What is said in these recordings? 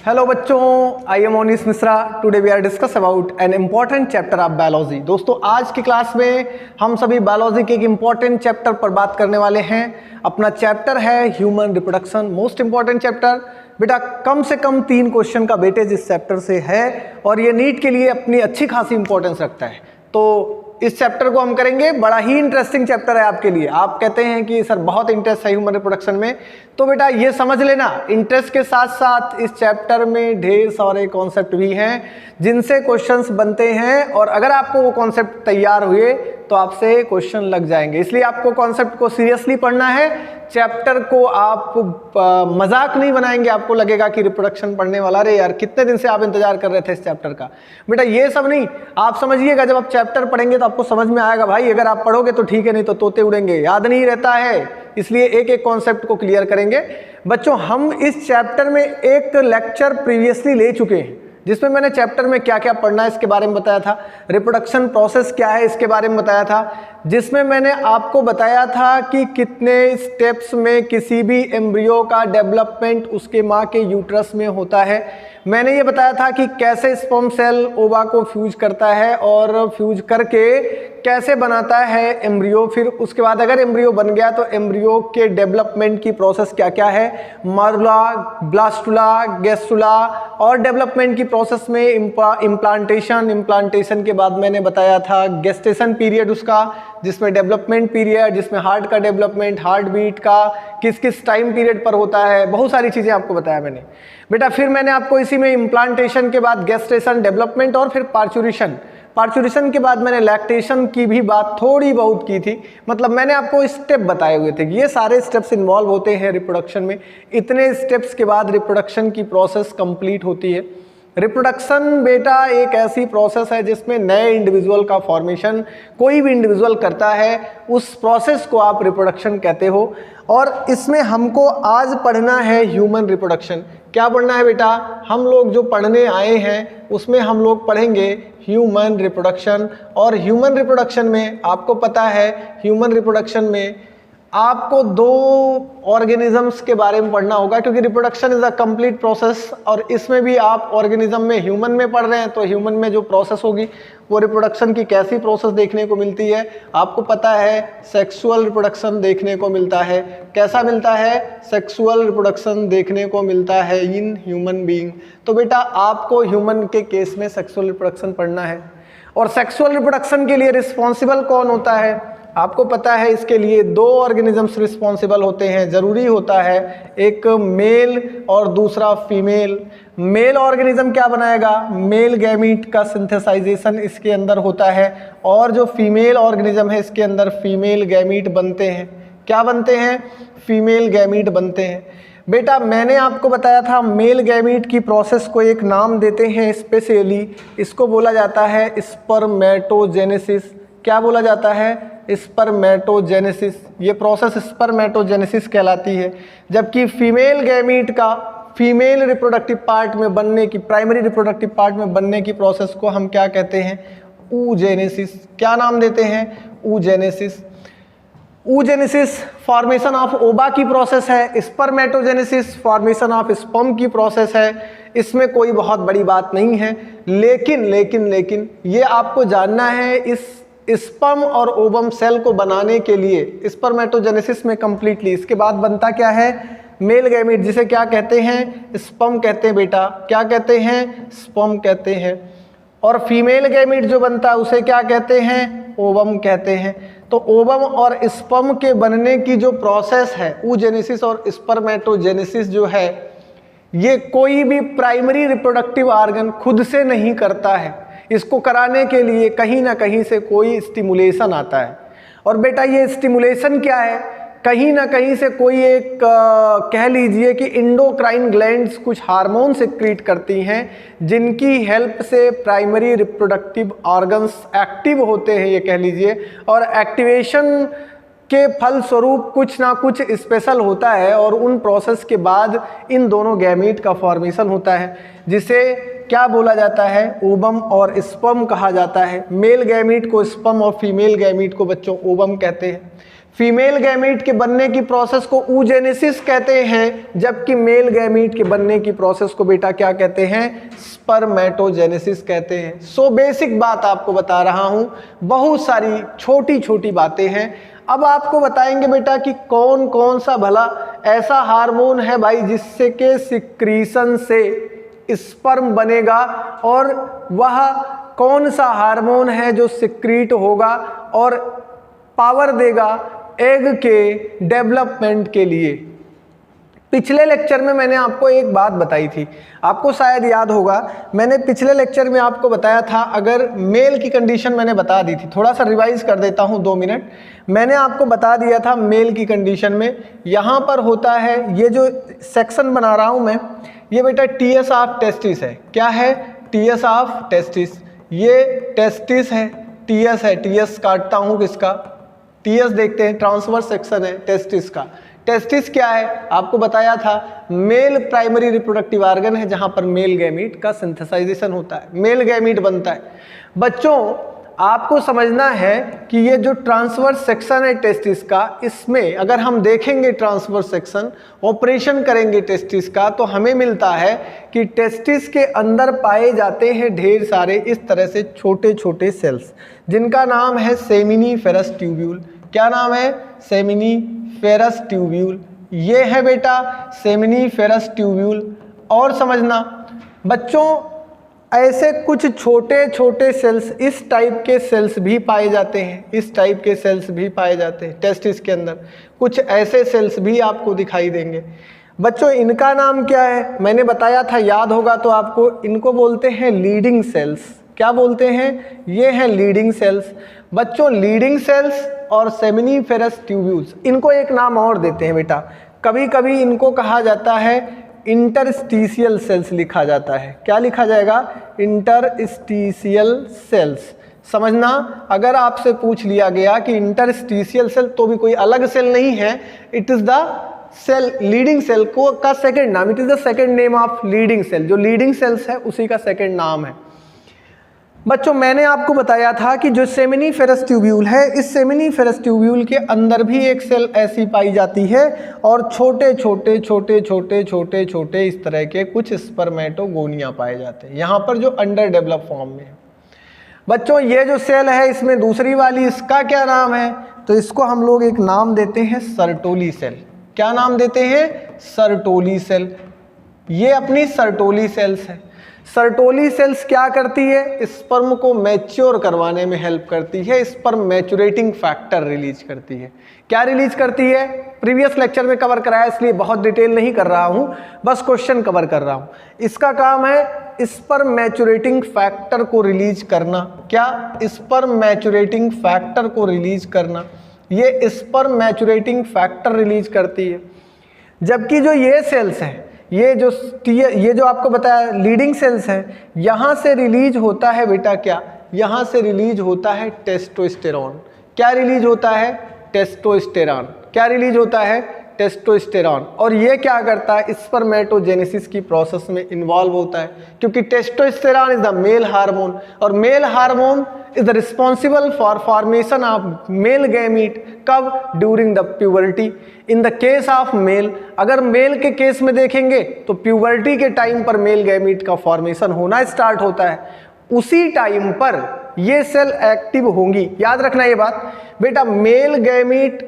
Hello बच्चों, I am Monish Mishra. Today we are discuss about an important chapter of biology. दोस्तों, आज की class में हम सभी बायोलॉजी के एक इम्पॉर्टेंट चैप्टर पर बात करने वाले हैं। अपना चैप्टर है human reproduction, most important chapter. बेटा, कम से कम 3 क्वेश्चन का वेटेज इस चैप्टर से है और ये नीट के लिए अपनी अच्छी खासी इंपॉर्टेंस रखता है। तो इस चैप्टर को हम करेंगे, बड़ा ही इंटरेस्टिंग चैप्टर है आपके लिए। आप कहते हैं कि सर बहुत इंटरेस्ट है ह्यूमन रिप्रोडक्शन में, तो बेटा ये समझ लेना, इंटरेस्ट के साथ साथ इस चैप्टर में ढेर सारे कॉन्सेप्ट भी हैं जिनसे क्वेश्चंस बनते हैं, और अगर आपको वो कॉन्सेप्ट तैयार हुए तो आपसे क्वेश्चन लग जाएंगे। इसलिए आपको कॉन्सेप्ट को सीरियसली पढ़ना है। चैप्टर को आप मजाक नहीं बनाएंगे। आपको लगेगा कि रिप्रोडक्शन पढ़ने वाला, अरे यार कितने दिन से आप इंतजार कर रहे थे इस चैप्टर का। बेटा ये सब नहीं, आप समझिएगा, जब आप चैप्टर पढ़ेंगे तो आपको समझ में आएगा। भाई अगर आप पढ़ोगे तो ठीक है, नहीं तो तोते उड़ेंगे, याद नहीं रहता है। इसलिए एक एक कॉन्सेप्ट को क्लियर करेंगे। बच्चों, हम इस चैप्टर में एक लेक्चर प्रीवियसली ले चुके हैं जिसमें मैंने चैप्टर में क्या क्या पढ़ना है इसके बारे में बताया था, रिप्रोडक्शन प्रोसेस क्या है इसके बारे में बताया था, जिसमें मैंने आपको बताया था कि कितने स्टेप्स में किसी भी एम्ब्रियो का डेवलपमेंट उसके माँ के यूट्रस में होता है। मैंने ये बताया था कि कैसे स्पर्म सेल ओवा को फ्यूज करता है और फ्यूज करके कैसे बनाता है एम्ब्रियो। फिर उसके बाद अगर एम्ब्रियो बन गया तो एम्ब्रियो के डेवलपमेंट की प्रोसेस क्या क्या है, मरुला, ब्लास्टुला, गैस्टुला, और डेवलपमेंट की प्रोसेस में इम्प्लांटेशन के बाद मैंने बताया था गेस्टेशन पीरियड उसका, जिसमें डेवलपमेंट पीरियड, जिसमें हार्ट का डेवलपमेंट, हार्ट बीट का किस किस टाइम पीरियड पर होता है, बहुत सारी चीज़ें आपको बताया मैंने। बेटा फिर मैंने आपको इसी में इम्प्लांटेशन के बाद गेस्टेशन, डेवलपमेंट और फिर पार्चुरेशन के बाद मैंने लैक्टेशन की भी बात थोड़ी बहुत की थी। मतलब मैंने आपको स्टेप बताए हुए थे कि ये सारे स्टेप्स इन्वॉल्व होते हैं रिप्रोडक्शन में। इतने स्टेप्स के बाद रिप्रोडक्शन की प्रोसेस कंप्लीट होती है। रिप्रोडक्शन बेटा एक ऐसी प्रोसेस है जिसमें नए इंडिविजुअल का फॉर्मेशन कोई भी इंडिविजुअल करता है, उस प्रोसेस को आप रिप्रोडक्शन कहते हो। और इसमें हमको आज पढ़ना है ह्यूमन रिप्रोडक्शन। क्या पढ़ना है बेटा? हम लोग जो पढ़ने आए हैं उसमें हम लोग पढ़ेंगे ह्यूमन रिप्रोडक्शन। और ह्यूमन रिप्रोडक्शन में आपको पता है, ह्यूमन रिप्रोडक्शन में आपको 2 ऑर्गेनिजम्स के बारे में पढ़ना होगा, क्योंकि reproduction is a complete process. और इसमें भी आप ऑर्गेनिज्म में ह्यूमन में पढ़ रहे हैं, तो ह्यूमन में जो प्रोसेस होगी वो रिप्रोडक्शन की कैसी प्रोसेस देखने को मिलती है। आपको पता है सेक्सुअल रिप्रोडक्शन देखने को मिलता है। कैसा मिलता है? सेक्सुअल रिप्रोडक्शन देखने को मिलता है इन ह्यूमन बीइंग। तो बेटा आपको ह्यूमन के केस में सेक्सुअल रिप्रोडक्शन पढ़ना है। और सेक्सुअल रिप्रोडक्शन के लिए रिस्पॉन्सिबल कौन होता है? आपको पता है इसके लिए 2 ऑर्गेनिजम्स रिस्पॉन्सिबल होते हैं, जरूरी होता है, एक मेल और दूसरा फीमेल। मेल ऑर्गेनिज्म क्या बनाएगा? मेल गैमीट का सिंथेसाइजेशन इसके अंदर होता है, और जो फीमेल ऑर्गेनिज्म है इसके अंदर फीमेल गैमीट बनते हैं। क्या बनते हैं? फीमेल गैमीट बनते हैं। बेटा मैंने आपको बताया था मेल गैमीट की प्रोसेस को एक नाम देते हैं स्पेशली, इसको बोला जाता है स्पर्मेटोजेनेसिस। क्या बोला जाता है? स्पर्मेटोजेनेसिस। ये प्रोसेस स्पर्मेटोजेनेसिस कहलाती है। जबकि फीमेल गैमीट का फीमेल रिप्रोडक्टिव पार्ट में बनने की, प्राइमरी रिप्रोडक्टिव पार्ट में बनने की प्रोसेस को हम क्या कहते हैं? oogenesis। क्या नाम देते हैं? oogenesis। oogenesis फॉर्मेशन ऑफ ओवा की प्रोसेस है, स्पर्मेटोजेनेसिस फॉर्मेशन ऑफ स्पर्म की प्रोसेस है। इसमें कोई बहुत बड़ी बात नहीं है, लेकिन ये आपको जानना है, इस स्पर्म और ओवम सेल को बनाने के लिए स्पर्मेटोजेनेसिस में कंप्लीटली इसके बाद बनता क्या है? मेल गैमीट, जिसे क्या कहते हैं? स्पर्म कहते हैं बेटा। क्या कहते हैं? स्पर्म कहते हैं। और फीमेल गैमीट जो बनता है उसे क्या कहते हैं? ओवम कहते हैं। तो ओवम और स्पर्म के बनने की जो प्रोसेस है, oogenesis और स्पर्मेटोजेनेसिस जो है, ये कोई भी प्राइमरी रिप्रोडक्टिव ऑर्गन खुद से नहीं करता है। इसको कराने के लिए कहीं ना कहीं से कोई स्टिमुलेशन आता है। और बेटा ये स्टिमुलेशन क्या है? कहीं ना कहीं से कोई एक कह लीजिए कि इंडोक्राइन ग्लैंड्स कुछ हार्मोन सिक्रीट करती हैं, जिनकी हेल्प से प्राइमरी रिप्रोडक्टिव ऑर्गन्स एक्टिव होते हैं, ये कह लीजिए। और एक्टिवेशन के फलस्वरूप कुछ ना कुछ स्पेशल होता है, और उन प्रोसेस के बाद इन दोनों गैमीट का फॉर्मेशन होता है, जिसे क्या बोला जाता है? ओवम और स्पर्म कहा जाता है। मेल गैमीट को स्पर्म और फीमेल गैमीट को बच्चों ओवम कहते हैं। फीमेल गैमीट के बनने की प्रोसेस को oogenesis कहते हैं, जबकि मेल गैमीट के बनने की प्रोसेस को बेटा क्या कहते हैं, स्पर्मेटोजेनेसिस कहते हैं। सो बेसिक बात आपको बता रहा हूं, बहुत सारी छोटी छोटी बातें हैं। अब आपको बताएंगे बेटा कि कौन कौन सा भला ऐसा हार्मोन है भाई जिससे के सिक्रीशन से स्पर्म बनेगा, और वह कौन सा हार्मोन है जो सिक्रीट होगा और पावर देगा एग के डेवलपमेंट के लिए। पिछले लेक्चर में मैंने आपको एक बात बताई थी, आपको शायद याद होगा, मैंने पिछले लेक्चर में आपको बताया था, अगर मेल की कंडीशन मैंने बता दी थी, थोड़ा सा रिवाइज कर देता हूं 2 मिनट। मैंने आपको बता दिया था मेल की कंडीशन में यहाँ पर होता है, ये जो सेक्शन बना रहा हूं मैं, ये बेटा टीएस ऑफ टेस्टिस है। क्या है, टीएस ऑफ टेस्टिस। ये टेस्टिस है, टीएस है, टीएस काटता हूं किसका, टीएस देखते हैं, ट्रांसवर्स सेक्शन है टेस्टिस का। टेस्टिस क्या है, आपको बताया था, मेल प्राइमरी रिप्रोडक्टिव ऑर्गन है जहां पर मेल गैमीट का सिंथेसाइजेशन होता है, मेल गैमीट बनता है। बच्चों आपको समझना है कि ये जो ट्रांसवर्स सेक्शन है टेस्टिस का, इसमें अगर हम देखेंगे ट्रांसवर्स सेक्शन, ऑपरेशन करेंगे टेस्टिस का, तो हमें मिलता है कि टेस्टिस के अंदर पाए जाते हैं ढेर सारे इस तरह से छोटे छोटे सेल्स, जिनका नाम है सेमिनीफेरस ट्यूब्यूल। क्या नाम है, सेमिनीफेरस ट्यूब्यूल। ये है बेटा सेमिनीफेरस ट्यूब्यूल। और समझना बच्चों, ऐसे कुछ छोटे छोटे सेल्स, इस टाइप के सेल्स भी पाए जाते हैं, इस टाइप के सेल्स भी पाए जाते हैं टेस्टिस के अंदर। कुछ ऐसे सेल्स भी आपको दिखाई देंगे। बच्चों इनका नाम क्या है, मैंने बताया था, याद होगा तो आपको, इनको बोलते हैं लीडिंग सेल्स। क्या बोलते हैं, ये हैं लीडिंग सेल्स। बच्चों लीडिंग सेल्स और सेमिनीफेरस ट्यूब्यूल्स, इनको एक नाम और देते हैं बेटा, कभी कभी इनको कहा जाता है इंटरस्टीशियल सेल्स लिखा जाता है। क्या लिखा जाएगा, इंटरस्टीशियल सेल्स। समझना, अगर आपसे पूछ लिया गया कि इंटरस्टीशियल सेल, तो भी कोई अलग सेल नहीं है, it is the cell, leading cell को का सेकंड नाम, it is the second name of leading cell. जो लीडिंग सेल्स है उसी का सेकंड नाम है। बच्चों मैंने आपको बताया था कि जो सेमिनीफेरस ट्यूब्यूल है, इस सेमिनीफेरस ट्यूब्यूल के अंदर भी एक सेल ऐसी पाई जाती है, और छोटे छोटे छोटे छोटे छोटे छोटे इस तरह के कुछ स्पर्मेटोगोनिया पाए जाते हैं यहाँ पर, जो अंडर डेवलप फॉर्म में है। बच्चों ये जो सेल है, इसमें दूसरी वाली, इसका क्या नाम है, तो इसको हम लोग एक नाम देते हैं सर्टोली सेल। क्या नाम देते हैं, सर्टोली सेल। ये अपनी सर्टोली सेल्स है। सर्टोली सेल्स क्या करती है, स्पर्म को मैच्योर करवाने में हेल्प करती है, स्पर्म मैच्योरेटिंग फैक्टर रिलीज करती है। क्या रिलीज करती है, प्रीवियस लेक्चर में कवर कराया, इसलिए बहुत डिटेल नहीं कर रहा हूं, बस क्वेश्चन कवर कर रहा हूं। इसका काम है स्पर्म मैच्योरेटिंग फैक्टर को रिलीज करना। क्या, स्पर्म मैच्योरेटिंग फैक्टर को रिलीज करना, ये स्पर्म मैच्योरेटिंग फैक्टर रिलीज करती है। जबकि जो ये सेल्स हैं, ये जो आपको बताया लीडिंग सेल्स हैं, यहाँ से रिलीज होता है बेटा क्या, यहाँ से रिलीज होता है टेस्टोस्टेरॉन। क्या रिलीज होता है, टेस्टोस्टेरॉन। क्या रिलीज होता है, टेस्टोस्टेरॉन। और ये क्या करता है, स्पर्मेटोजेनेसिस की प्रोसेस में इन्वॉल्व होता है, क्योंकि testosterone is the male hormone, और male hormone is the responsible for formation of male gamete. कब, during the puberty. In the case of male, अगर मेल के केस में देखेंगे तो प्यूबर्टी के टाइम पर मेल गैमीट का फॉर्मेशन होना स्टार्ट होता है, उसी टाइम पर ये सेल एक्टिव होंगी। याद रखना ये बात बेटा, मेल गैमीट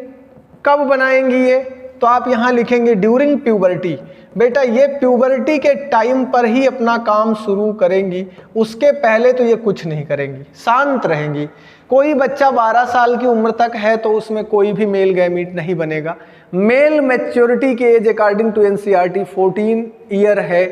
कब बनाएंगी ये, तो आप यहाँ लिखेंगे ड्यूरिंग प्यूबर्टी। बेटा ये प्यूबर्टी के टाइम पर ही अपना काम शुरू करेंगी, उसके पहले तो ये कुछ नहीं करेंगी, शांत रहेंगी। कोई बच्चा 12 साल की उम्र तक है तो उसमें कोई भी मेल गैमीट नहीं बनेगा। मेल मैच्योरिटी की age according to NCERT 14 year है।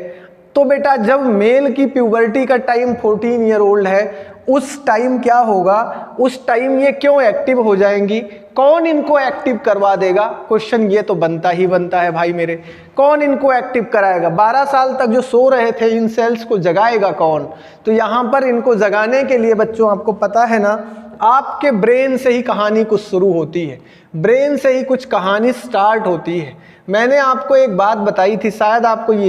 तो बेटा जब मेल की प्यूबर्टी का टाइम 14 ईयर ओल्ड है, उस टाइम क्या होगा, उस टाइम ये क्यों एक्टिव हो जाएंगी, कौन इनको एक्टिव करवा देगा, क्वेश्चन ये तो बनता ही बनता है भाई मेरे, कौन इनको एक्टिव कराएगा। 12 साल तक जो सो रहे थे इन सेल्स को जगाएगा कौन, तो यहाँ पर इनको जगाने के लिए बच्चों आपको पता है ना, आपके ब्रेन से ही कहानी कुछ शुरू होती है, ब्रेन से ही कुछ कहानी स्टार्ट होती है। मैंने आपको एक बात बताई थी, शायद आपको ये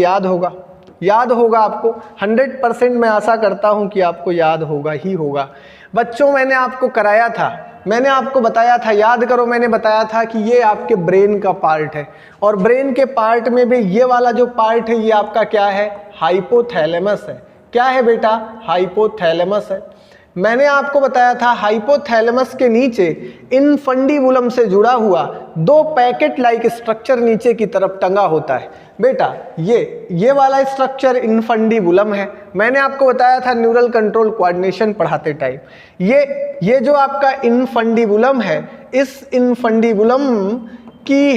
याद होगा आपको, 100% मैं आशा करता हूँ कि आपको याद होगा ही होगा। बच्चों मैंने आपको कराया था मैंने आपको बताया था, याद करो, मैंने बताया था कि ये आपके ब्रेन का पार्ट है और ब्रेन के पार्ट में भी ये वाला जो पार्ट है ये आपका क्या है, हाइपोथैलेमस है। क्या है बेटा, हाइपोथैलेमस है। मैंने आपको बताया था हाइपोथैलेमस के नीचे इनफंडिबुलम से जुड़ा हुआ 2 पैकेट लाइक स्ट्रक्चर नीचे की तरफ टंगा होता है। बेटा ये वाला स्ट्रक्चर इनफंडिबुलम है। मैंने आपको बताया था न्यूरल कंट्रोल कोऑर्डिनेशन पढ़ाते टाइम, ये जो आपका इनफंडिबुलम है, इस इनफंडिबुलम की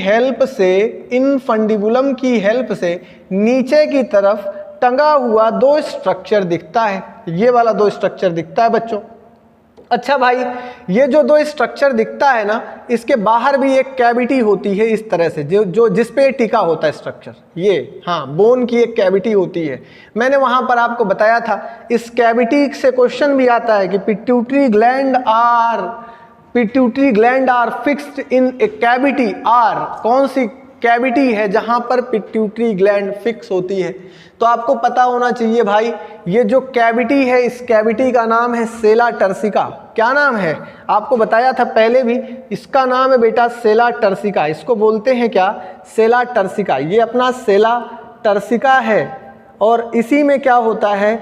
हेल्प से नीचे की तरफ टंगा हुआ 2 स्ट्रक्चर दिखता है। ये वाला 2 स्ट्रक्चर दिखता है बच्चों। अच्छा भाई, ये जो 2 स्ट्रक्चर दिखता है ना, इसके बाहर भी एक कैविटी होती है इस तरह से, जो जिस पे टिका होता है स्ट्रक्चर, ये हाँ बोन की एक कैविटी होती है। मैंने वहां पर आपको बताया था इस कैविटी से क्वेश्चन भी आता है कि pituitary gland are fixed in a cavity are, कौन सी कैविटी है जहां पर पिट्यूटरी ग्लैंड फिक्स होती है। तो आपको पता होना चाहिए भाई, ये जो कैविटी है, इस कैविटी का नाम है सेला टर्सिका। क्या नाम है, आपको बताया था पहले भी, इसका नाम है बेटा सेला टर्सिका। इसको बोलते हैं क्या, सेला टर्सिका। ये अपना सेला टर्सिका है और इसी में क्या होता है,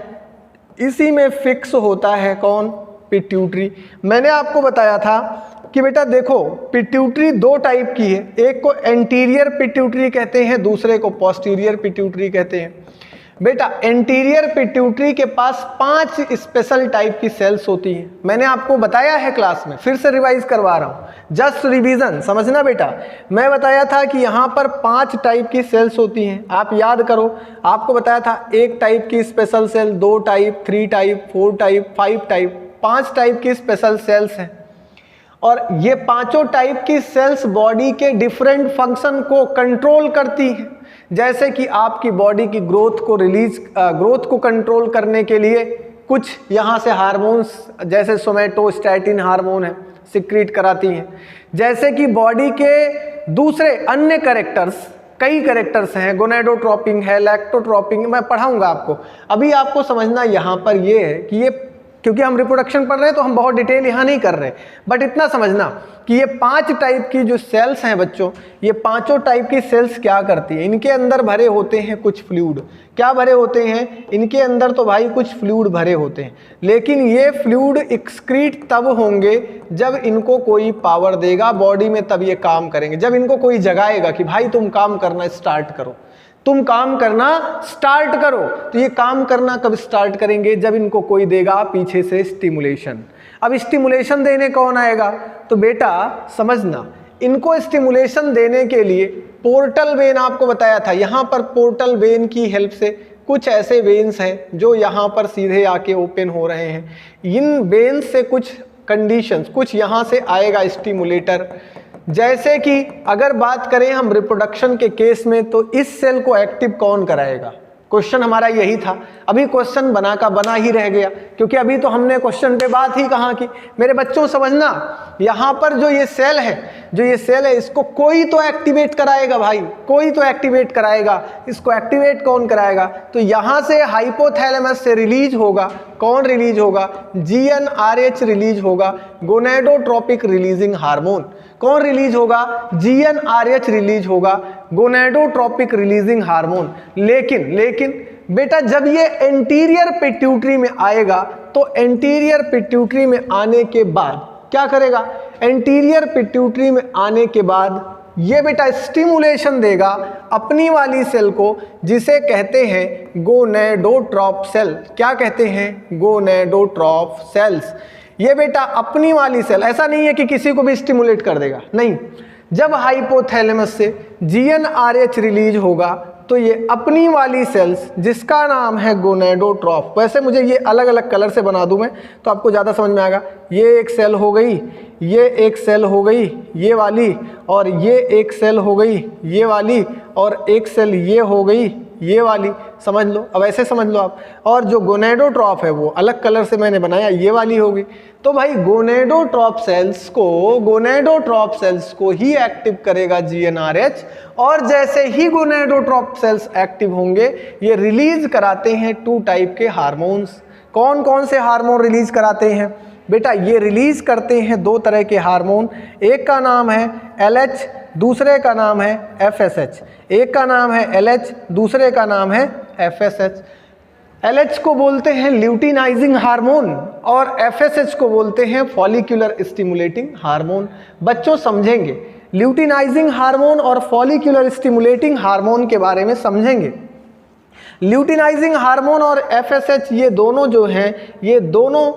इसी में फिक्स होता है कौन, पिट्यूटरी। मैंने आपको बताया था कि बेटा देखो, पिट्यूटरी 2 टाइप की है, एक को एंटीरियर पिट्यूटरी कहते हैं, दूसरे को पोस्टीरियर पिट्यूटरी कहते हैं। बेटा एंटीरियर पिट्यूटरी के पास 5 स्पेशल टाइप की सेल्स होती हैं। मैंने आपको बताया है क्लास में, फिर से रिवाइज करवा रहा हूँ, जस्ट रिवीजन समझना बेटा। मैं बताया था कि यहाँ पर 5 टाइप की सेल्स होती हैं, आप याद करो। आपको बताया था 1 टाइप की special cell, 2 type, 3 type, 4 type, 5 type, 5 type की स्पेशल सेल्स हैं। और ये 5 टाइप की सेल्स बॉडी के डिफरेंट फंक्शन को कंट्रोल करती हैं। जैसे कि आपकी बॉडी की ग्रोथ को कंट्रोल करने के लिए कुछ यहाँ से हार्मोन्स, जैसे सोमेटोस्टैटिन हार्मोन है, सिक्रीट कराती हैं। जैसे कि बॉडी के दूसरे अन्य कई कैरेक्टर्स हैं, गोनेडोट्रोपिन है, लैक्टोट्रोपिन, मैं पढ़ाऊंगा आपको। अभी आपको समझना यहाँ पर ये है कि ये, क्योंकि हम रिप्रोडक्शन पढ़ रहे हैं तो हम बहुत डिटेल यहाँ नहीं कर रहे, बट इतना समझना कि ये 5 टाइप की जो सेल्स हैं बच्चों, ये 5 टाइप की सेल्स क्या करती हैं, इनके अंदर भरे होते हैं कुछ फ्लूइड। क्या भरे होते हैं इनके अंदर, तो भाई कुछ फ्लूइड भरे होते हैं, लेकिन ये फ्लूइड एक्सक्रीट तब होंगे जब इनको कोई पावर देगा बॉडी में, तब ये काम करेंगे। जब इनको कोई जगाएगा कि भाई तुम काम करना स्टार्ट करो, तुम काम करना स्टार्ट करो, तो ये काम करना कब स्टार्ट करेंगे, जब इनको कोई देगा पीछे से स्टिमुलेशन। अब स्टिमुलेशन देने कौन आएगा, तो बेटा समझना, इनको स्टिमुलेशन देने के लिए पोर्टल वेन आपको बताया था, यहाँ पर पोर्टल वेन की हेल्प से कुछ ऐसे वेन्स हैं जो यहाँ पर सीधे आके ओपन हो रहे हैं। इन वेन्स से कुछ कंडीशंस, कुछ यहाँ से आएगा स्टिमुलेटर। जैसे कि अगर बात करें हम रिप्रोडक्शन के केस में, तो इस सेल को एक्टिव कौन कराएगा, क्वेश्चन हमारा यही था। अभी क्वेश्चन बना ही रह गया, क्योंकि अभी तो हमने क्वेश्चन पे बात ही कहाँ की। मेरे बच्चों समझना, यहाँ पर जो ये सेल है, इसको कोई तो एक्टिवेट कराएगा भाई, कोई तो एक्टिवेट कराएगा। इसको एक्टिवेट कौन कराएगा, तो यहाँ से हाइपोथैलेमस से रिलीज होगा, कौन रिलीज होगा, GnRH रिलीज होगा, गोनेडोट्रोपिक रिलीजिंग हार्मोन। कौन रिलीज होगा, GnRH रिलीज होगा, गोनेडोट्रोपिक रिलीजिंग हार्मोन। लेकिन बेटा जब ये एंटीरियर पिट्यूटरी में आएगा, तो एंटीरियर पिट्यूटरी में आने के बाद क्या करेगा, एंटीरियर पिट्यूटरी में आने के बाद ये बेटा स्टिमुलेशन देगा अपनी वाली सेल को, जिसे कहते हैं गोनेडोट्रोप सेल। क्या कहते हैं, गोनेडोट्रोप सेल्स। ये बेटा अपनी वाली सेल, ऐसा नहीं है कि किसी को भी स्टिमुलेट कर देगा, नहीं। जब हाइपोथैलेमस से GnRH रिलीज होगा, तो ये अपनी वाली सेल्स, जिसका नाम है गोनेडोट्रोप, वैसे मुझे ये अलग अलग कलर से बना दूं मैं, तो आपको ज़्यादा समझ में आएगा। ये एक सेल हो गई, ये एक सेल हो गई, ये वाली, और ये एक सेल हो गई, ये वाली, और एक सेल ये हो गई, ये वाली, समझ लो। अब ऐसे समझ लो आप। और जो गोनेडोट्रोप है वो अलग कलर से मैंने बनाया, ये वाली होगी। तो भाई गोनेडोट्रोप सेल्स को ही एक्टिव करेगा GnRH, और जैसे ही गोनेडोट्रोप सेल्स एक्टिव होंगे, ये रिलीज कराते हैं 2 टाइप के हार्मोन्स। कौन कौन से हार्मोन रिलीज कराते हैं, बेटा ये रिलीज करते हैं दो तरह के हार्मोन, एक का नाम है LH, दूसरे का नाम है FSH। एक का नाम है LH, दूसरे का नाम है FSH। LH को बोलते हैं ल्यूटिनाइजिंग हार्मोन और FSH को बोलते हैं फॉलिक्यूलर स्टिमुलेटिंग हार्मोन। बच्चों समझेंगे, ल्यूटिनाइजिंग हार्मोन और फॉलिक्यूलर स्टिमुलेटिंग हार्मोन के बारे में समझेंगे। ल्यूटिनाइजिंग हार्मोन और FSH ये दोनों जो हैं, ये दोनों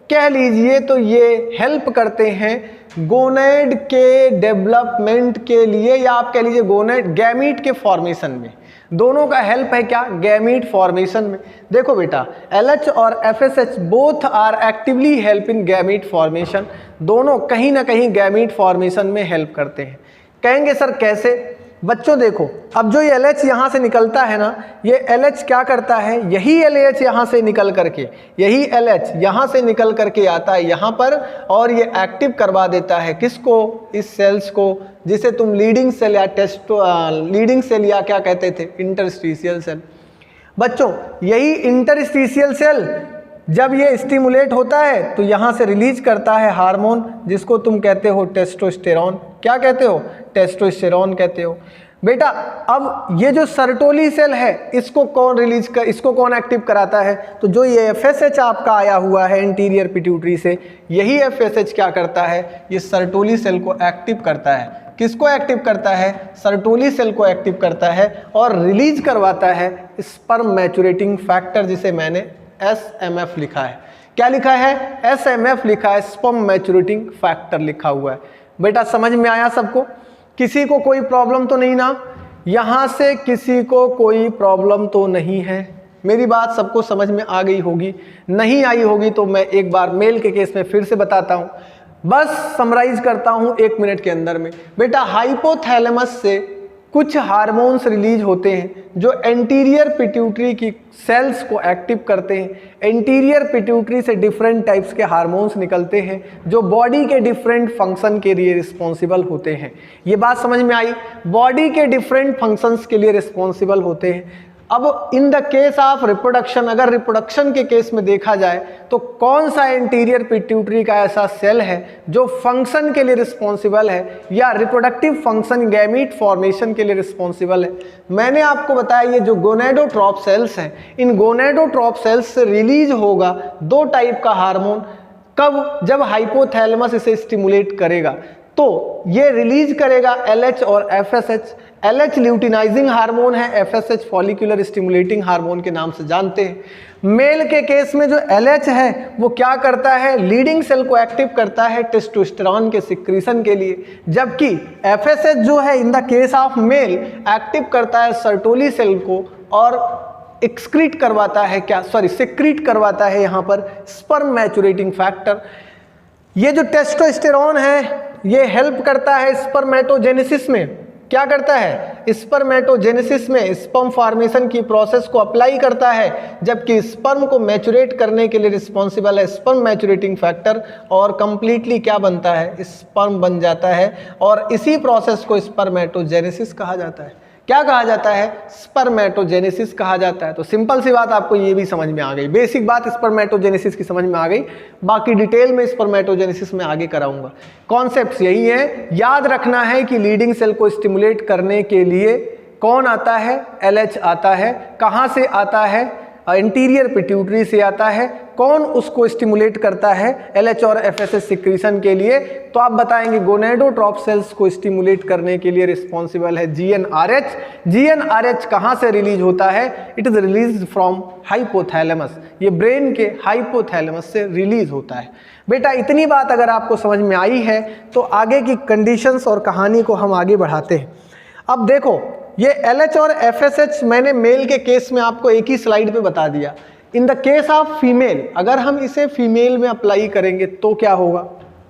कह लीजिए तो ये हेल्प करते हैं गोनेड के डेवलपमेंट के लिए, या आप कह लीजिए गोनेड गैमीट के फॉर्मेशन में। दोनों का हेल्प है क्या? गैमीट फॉर्मेशन में। देखो बेटा LH और FSH both are actively help in gamete formation. दोनों कहीं ना कहीं गैमीट फॉर्मेशन में हेल्प करते हैं। कहेंगे सर कैसे? बच्चों देखो, अब जो ये LH यहाँ से निकलता है ना, ये LH क्या करता है, यही LH यहाँ से निकल करके, यही LH यहाँ से निकल करके आता है यहाँ पर, और ये एक्टिव करवा देता है किसको? इस सेल्स को, जिसे तुम लीडिंग सेल या लीडिंग सेल या क्या कहते थे, इंटरस्टिशियल सेल। बच्चों यही इंटरस्टिशियल सेल जब ये स्टिमुलेट होता है तो यहाँ से रिलीज करता है हार्मोन, जिसको तुम कहते हो टेस्टोस्टेरॉन। क्या कहते हो? टेस्टोस्टेरॉन कहते हो। बेटा अब ये जो सर्टोली सेल है, इसको कौन रिलीज कर, इसको कौन एक्टिव कराता है? तो जो ये FSH आपका आया हुआ है इंटीरियर पिट्यूटरी से, यही FSH क्या करता है, ये सर्टोली सेल को एक्टिव करता है। किसको एक्टिव करता है? सर्टोली सेल को एक्टिव करता है और रिलीज करवाता है स्पर्म मैच्योरेटिंग फैक्टर, जिसे मैंने SMF लिखा है। क्या लिखा है? SMF लिखा है, स्पर्म मैच्योरेटिंग फैक्टर लिखा हुआ है। बेटा समझ में आया सबको? किसी को कोई प्रॉब्लम तो नहीं ना? यहाँ से किसी को कोई प्रॉब्लम तो नहीं है? मेरी बात सबको समझ में आ गई होगी। नहीं आई होगी तो मैं एक बार मेल के केस में फिर से बताता हूँ, बस समराइज करता हूँ 1 मिनट के अंदर में। बेटा हाइपोथैलेमस से कुछ हार्मोन्स रिलीज होते हैं जो एंटीरियर पिट्यूटरी की सेल्स को एक्टिव करते हैं। एंटीरियर पिट्यूटरी से डिफरेंट टाइप्स के हार्मोन्स निकलते हैं जो बॉडी के डिफरेंट फंक्शन के लिए रिस्पॉन्सिबल होते हैं। ये बात समझ में आई? बॉडी के डिफरेंट फंक्शंस के लिए रिस्पॉन्सिबल होते हैं। अब इन द केस ऑफ रिप्रोडक्शन, अगर रिप्रोडक्शन के केस में देखा जाए तो कौन सा एंटीरियर पिट्यूटरी का ऐसा सेल है जो फंक्शन के लिए रिस्पॉन्सिबल है या रिप्रोडक्टिव फंक्शन गैमीट फॉर्मेशन के लिए रिस्पॉन्सिबल है? मैंने आपको बताया ये जो गोनेडोट्रॉप सेल्स हैं, इन गोनेडोट्रॉप सेल्स से रिलीज होगा 2 टाइप का हार्मोन। कब? जब हाइपोथैलेमस इसे स्टिमुलेट करेगा तो ये रिलीज करेगा LH और FSH। LH ल्यूटिनाइजिंग हार्मोन है, FSH फॉलिक्यूलर स्टिमुलेटिंग हार्मोन के नाम से जानते हैं। मेल के केस में जो LH है वो क्या करता है? लीडिंग सेल को एक्टिव करता है टेस्टोस्टेरॉन के सिक्रीशन के लिए, जबकि FSH जो है इन the case of mail active करता है सर्टोली सेल को और एक्सक्रीट करवाता है, क्या सॉरी सिक्रीट करवाता है यहाँ पर स्पर्म मैच्योरेटिंग फैक्टर। ये जो टेस्टोस्टेरॉन है ये हेल्प करता है स्पर्मेटोजेनेसिस में। क्या करता है? स्पर्मेटोजेनेसिस में स्पर्म फॉर्मेशन की प्रोसेस को अप्लाई करता है, जबकि स्पर्म को मैच्योरेट करने के लिए रिस्पॉन्सिबल है स्पर्म मैच्योरेटिंग फैक्टर, और कंप्लीटली क्या बनता है? स्पर्म बन जाता है, और इसी प्रोसेस को स्पर्मेटोजेनेसिस कहा जाता है। क्या कहा जाता है? स्पर्मेटोजेनेसिस कहा जाता है। तो सिंपल सी बात आपको ये भी समझ में आ गई, बेसिक बात स्पर्मेटोजेनेसिस की समझ में आ गई। बाकी डिटेल में स्पर्मेटोजेनेसिस में आगे कराऊंगा। कॉन्सेप्ट्स यही है, याद रखना है कि लीडिंग सेल को स्टिमुलेट करने के लिए कौन आता है? LH आता है। कहाँ से आता है? एंटीरियर पिट्यूटरी से आता है। कौन उसको स्टिमुलेट करता है? LH और FSH सिक्रीशन के लिए। तो आप बताएंगे गोनेडोट्रॉप सेल्स को स्टिमुलेट करने के लिए रिस्पॉन्सिबल है GnRH। GnRH कहाँ से रिलीज होता है? It is release from hypothalamus. ये ब्रेन के हाइपोथैलेमस से रिलीज होता है। बेटा इतनी बात अगर आपको समझ में आई है तो आगे की कंडीशंस और कहानी को हम आगे बढ़ाते हैं। अब देखो ये LH और FSH मैंने मेल के केस में आपको एक ही स्लाइड पे बता दिया। इन द केस ऑफ फीमेल, अगर हम इसे फीमेल में अप्लाई करेंगे तो क्या होगा?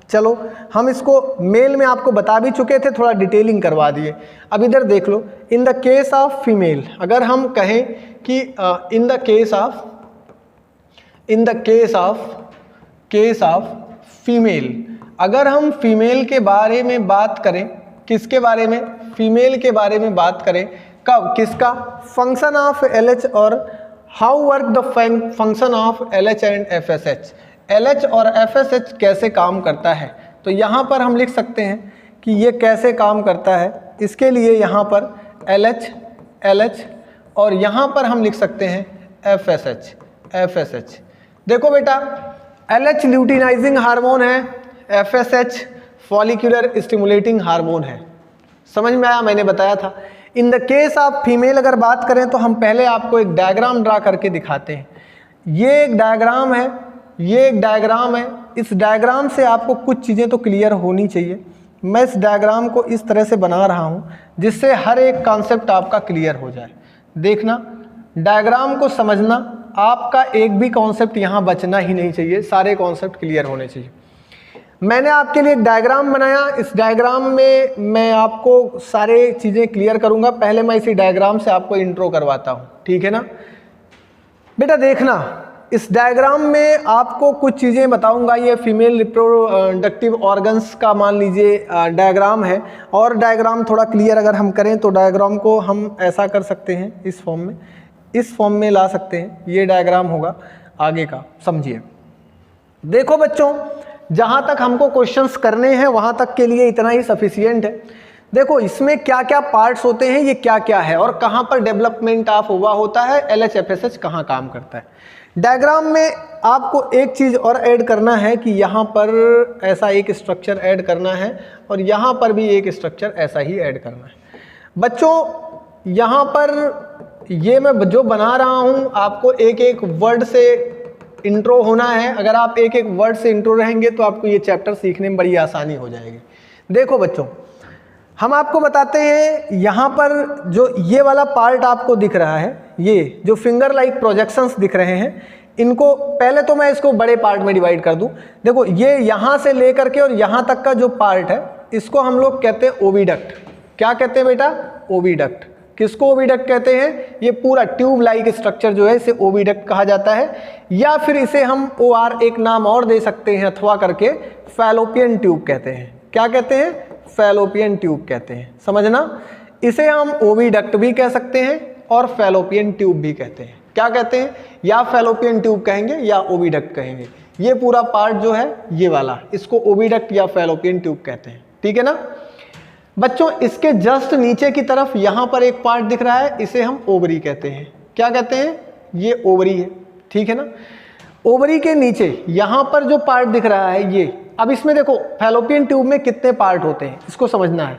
चलो हम इसको मेल में आपको बता भी चुके थे, थोड़ा डिटेलिंग करवा दिए। अब इधर देख लो, in the case of female अगर हम कहें कि in the case of female, अगर हम फीमेल के बारे में बात करें, किसके बारे में? फीमेल के बारे में बात करें। कब? किसका? फंक्शन ऑफ LH और how work the function of LH and FSH। LH और FSH कैसे काम करता है, तो यहाँ पर हम लिख सकते हैं कि ये कैसे काम करता है। इसके लिए यहाँ पर LH LH और यहाँ पर हम लिख सकते हैं FSH। देखो बेटा, LH ल्यूटिनाइजिंग हार्मोन है, FSH फॉलिकुलर स्टिमुलेटिंग हार्मोन है। समझ में आया? मैंने बताया था। इन द केस ऑफ फीमेल अगर बात करें तो हम पहले आपको एक डायग्राम ड्रा करके दिखाते हैं। ये एक डायग्राम है, ये एक डायग्राम है। इस डायग्राम से आपको कुछ चीज़ें तो क्लियर होनी चाहिए। मैं इस डायग्राम को इस तरह से बना रहा हूँ जिससे हर एक कॉन्सेप्ट आपका क्लियर हो जाए। देखना, डायग्राम को समझना, आपका एक भी कॉन्सेप्ट यहाँ बचना ही नहीं चाहिए, सारे कॉन्सेप्ट क्लियर होने चाहिए। मैंने आपके लिए एक डायग्राम बनाया, इस डायग्राम में मैं आपको सारे चीज़ें क्लियर करूँगा। पहले मैं इसी डायग्राम से आपको इंट्रो करवाता हूँ, ठीक है ना बेटा? देखना, इस डायग्राम में आपको कुछ चीज़ें बताऊंगा। ये फीमेल रिप्रोडक्टिव ऑर्गन्स का मान लीजिए डायग्राम है। और डायग्राम थोड़ा क्लियर अगर हम करें तो डायग्राम को हम ऐसा कर सकते हैं, इस फॉर्म में ला सकते हैं। ये डायग्राम होगा आगे का, समझिए। देखो बच्चों, जहाँ तक हमको क्वेश्चंस करने हैं वहाँ तक के लिए इतना ही सफिशियंट है। देखो इसमें क्या क्या पार्ट्स होते हैं, ये क्या क्या है और कहाँ पर डेवलपमेंट ऑफ हुआ होता है, LH FSH कहाँ काम करता है। डायग्राम में आपको एक चीज़ और ऐड करना है कि यहाँ पर ऐसा एक स्ट्रक्चर ऐड करना है और यहाँ पर भी एक स्ट्रक्चर ऐसा ही ऐड करना है। बच्चों यहाँ पर ये मैं जो बना रहा हूँ, आपको एक एक वर्ड से इंट्रो होना है। अगर आप एक एक वर्ड से इंट्रो रहेंगे तो आपको ये चैप्टर सीखने में बड़ी आसानी हो जाएगी। देखो बच्चों, हम आपको बताते हैं यहाँ पर जो ये वाला पार्ट आपको दिख रहा है, ये जो फिंगर लाइक प्रोजेक्शंस दिख रहे हैं, इनको पहले तो मैं इसको बड़े पार्ट में डिवाइड कर दूं। देखो ये यहाँ से लेकर के और यहाँ तक का जो पार्ट है, इसको हम लोग कहते हैं ओविडक्ट। क्या कहते हैं बेटा? ओविडक्ट। किसको ओविडक्ट कहते हैं? ये पूरा ट्यूब लाइक स्ट्रक्चर जो है इसे ओविडक्ट कहा जाता है, या फिर इसे हम OR एक नाम और दे सकते हैं अथवा करके, फैलोपियन ट्यूब कहते हैं। क्या कहते हैं? फैलोपियन ट्यूब कहते हैं। समझना, इसे हम ओविडक्ट भी कह सकते हैं और फैलोपियन ट्यूब भी कहते हैं। क्या कहते हैं? या फैलोपियन ट्यूब कहेंगे या ओविडक्ट कहेंगे। ये पूरा पार्ट जो है ये वाला, इसको ओविडक्ट या फैलोपियन ट्यूब कहते हैं, ठीक है ना बच्चों? इसके जस्ट नीचे की तरफ यहाँ पर एक पार्ट दिख रहा है, इसे हम ओवरी कहते हैं। क्या कहते हैं? ये ओवरी है, ठीक है ना। ओवरी के नीचे यहाँ पर जो पार्ट दिख रहा है ये, अब इसमें देखो फैलोपियन ट्यूब में कितने पार्ट होते हैं इसको समझना है।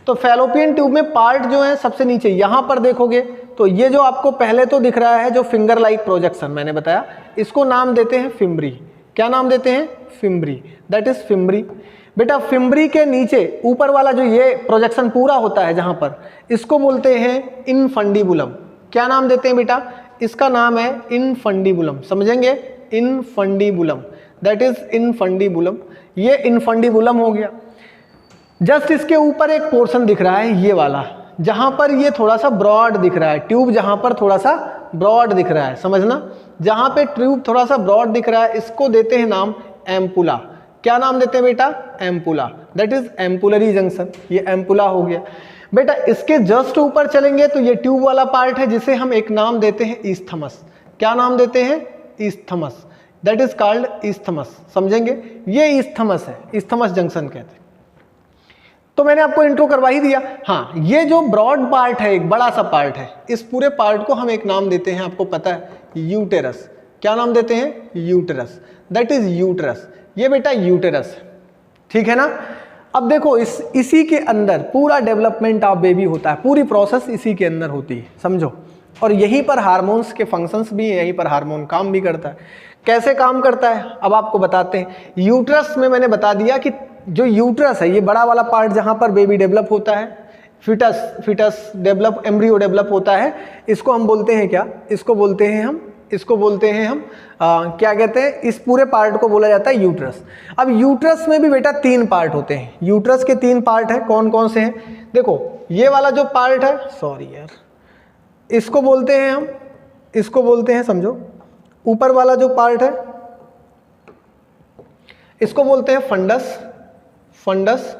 तो फैलोपियन ट्यूब में पार्ट जो है सबसे नीचे यहाँ पर देखोगे तो ये जो आपको पहले तो दिख रहा है जो फिंगर लाइक प्रोजेक्शन मैंने बताया, इसको नाम देते हैं फिम्ब्री। क्या नाम देते हैं? Fimbriae, that is fimbriae. बेटा फिम्ब्री के नीचे ऊपर वाला जो ये प्रोजेक्शन पूरा होता है जहाँ पर, इसको बोलते हैं इनफंडिबुलम। क्या नाम देते हैं बेटा? इसका नाम है इनफंडिबुलम। समझेंगे? Infundibulum, that is infundibulum. ये इनफंडिबुलम हो गया। जस्ट इसके ऊपर एक पोर्शन दिख रहा है ये वाला, जहां पर ये थोड़ा सा ब्रॉड दिख रहा है, ट्यूब जहां पर थोड़ा सा ब्रॉड दिख रहा है। समझना, जहां पे ट्यूब थोड़ा सा ब्रॉड दिख रहा है इसको देते हैं नाम एम्पुला। क्या नाम देते हैं बेटा? Ampulla, that is ampullary junction. ये एम्पुला हो गया। बेटा इसके जस्ट ऊपर चलेंगे तो ये ट्यूब वाला पार्ट है जिसे हम एक नाम देते हैं ईस्थमस। क्या नाम देते हैं? ईस्थमस, दैट इज कॉल्ड ईस्थमस। समझेंगे? ये ईस्थमस है, ईस्थमस जंक्शन कहते हैं। तो मैंने आपको इंट्रो करवा ही दिया। हाँ, ये जो ब्रॉड पार्ट है, एक बड़ा सा पार्ट है, इस पूरे पार्ट को हम एक नाम देते हैं, आपको पता है, यूटेरस। क्या नाम देते हैं? Uterus, that is uterus. ये बेटा यूटेरस, ठीक है ना। अब देखो इसी के अंदर पूरा डेवलपमेंट ऑफ बेबी होता है, पूरी प्रोसेस इसी के अंदर होती है, समझो। और यहीं पर हार्मोन्स के फंक्शंस भी, यहीं पर हार्मोन काम भी करता है। कैसे काम करता है अब आपको बताते हैं। यूट्रस में मैंने बता दिया कि जो यूट्रस है, ये बड़ा वाला पार्ट जहां पर बेबी डेवलप होता है, फिटस डेवलप, एम्ब्रियो डेवलप होता है, इसको हम बोलते हैं क्या? इसको बोलते हैं हम क्या कहते हैं? इस पूरे पार्ट को बोला जाता है यूट्रस। अब यूट्रस में भी बेटा 3 पार्ट होते हैं। यूट्रस के 3 पार्ट हैं। कौन कौन से हैं? देखो ये वाला जो पार्ट है, सॉरी यार, इसको बोलते हैं हम, इसको बोलते हैं, समझो, ऊपर वाला जो पार्ट है इसको बोलते हैं फंडस,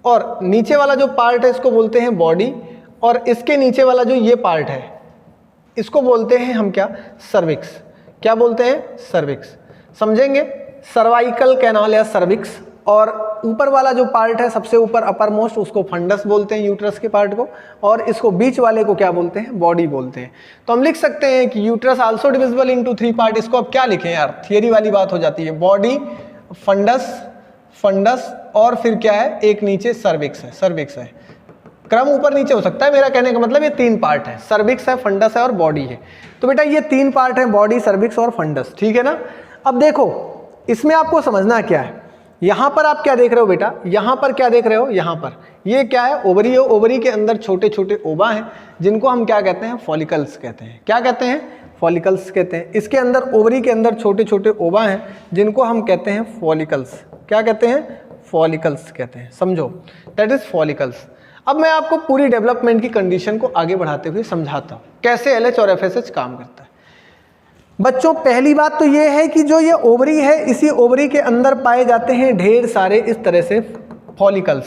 और नीचे वाला जो पार्ट है इसको बोलते हैं बॉडी, और इसके नीचे वाला जो ये पार्ट है इसको बोलते हैं हम क्या? सर्विक्स। क्या बोलते हैं? सर्विक्स। समझेंगे? सर्वाइकल कैनाल या सर्विक्स, और ऊपर वाला जो पार्ट है सबसे ऊपर अपर मोस्ट उसको फंडस बोलते हैं, यूट्रस के पार्ट को, और इसको बीच वाले को क्या बोलते हैं, बॉडी बोलते हैं। तो हम लिख सकते हैं कि uterus also divisible into 3 part. इसको अब क्या लिखें यार, थियरी वाली बात हो जाती है। बॉडी, फंडस और फिर क्या है, एक नीचे सर्विक्स है। क्रम ऊपर नीचे हो सकता है, मेरा कहने का मतलब ये 3 पार्ट है, सर्विक्स है, फंडस है और बॉडी है। तो बेटा ये 3 पार्ट है, बॉडी, सर्विक्स और फंडस, ठीक है ना। अब देखो इसमें आपको समझना क्या है, यहां पर आप क्या देख रहे हो बेटा, यहां पर क्या देख रहे हो, यहां पर ये क्या है, ओवरी है। ओवरी के अंदर छोटे छोटे ओवा हैं जिनको हम क्या कहते हैं, फॉलिकल्स कहते हैं। क्या कहते हैं, फॉलिकल्स कहते हैं। इसके अंदर ओवरी के अंदर छोटे छोटे ओवा हैं जिनको हम कहते हैं फॉलिकल्स। क्या कहते हैं, फॉलिकल्स कहते हैं, समझो, दैट इज फॉलिकल्स। अब मैं आपको पूरी डेवलपमेंट की कंडीशन को आगे बढ़ाते हुए समझाता हूं कैसे एलएच और एफएसएच काम करता है। बच्चों पहली बात तो ये है कि जो ये ओवरी है, इसी ओवरी के अंदर पाए जाते हैं ढेर सारे इस तरह से फॉलिकल्स,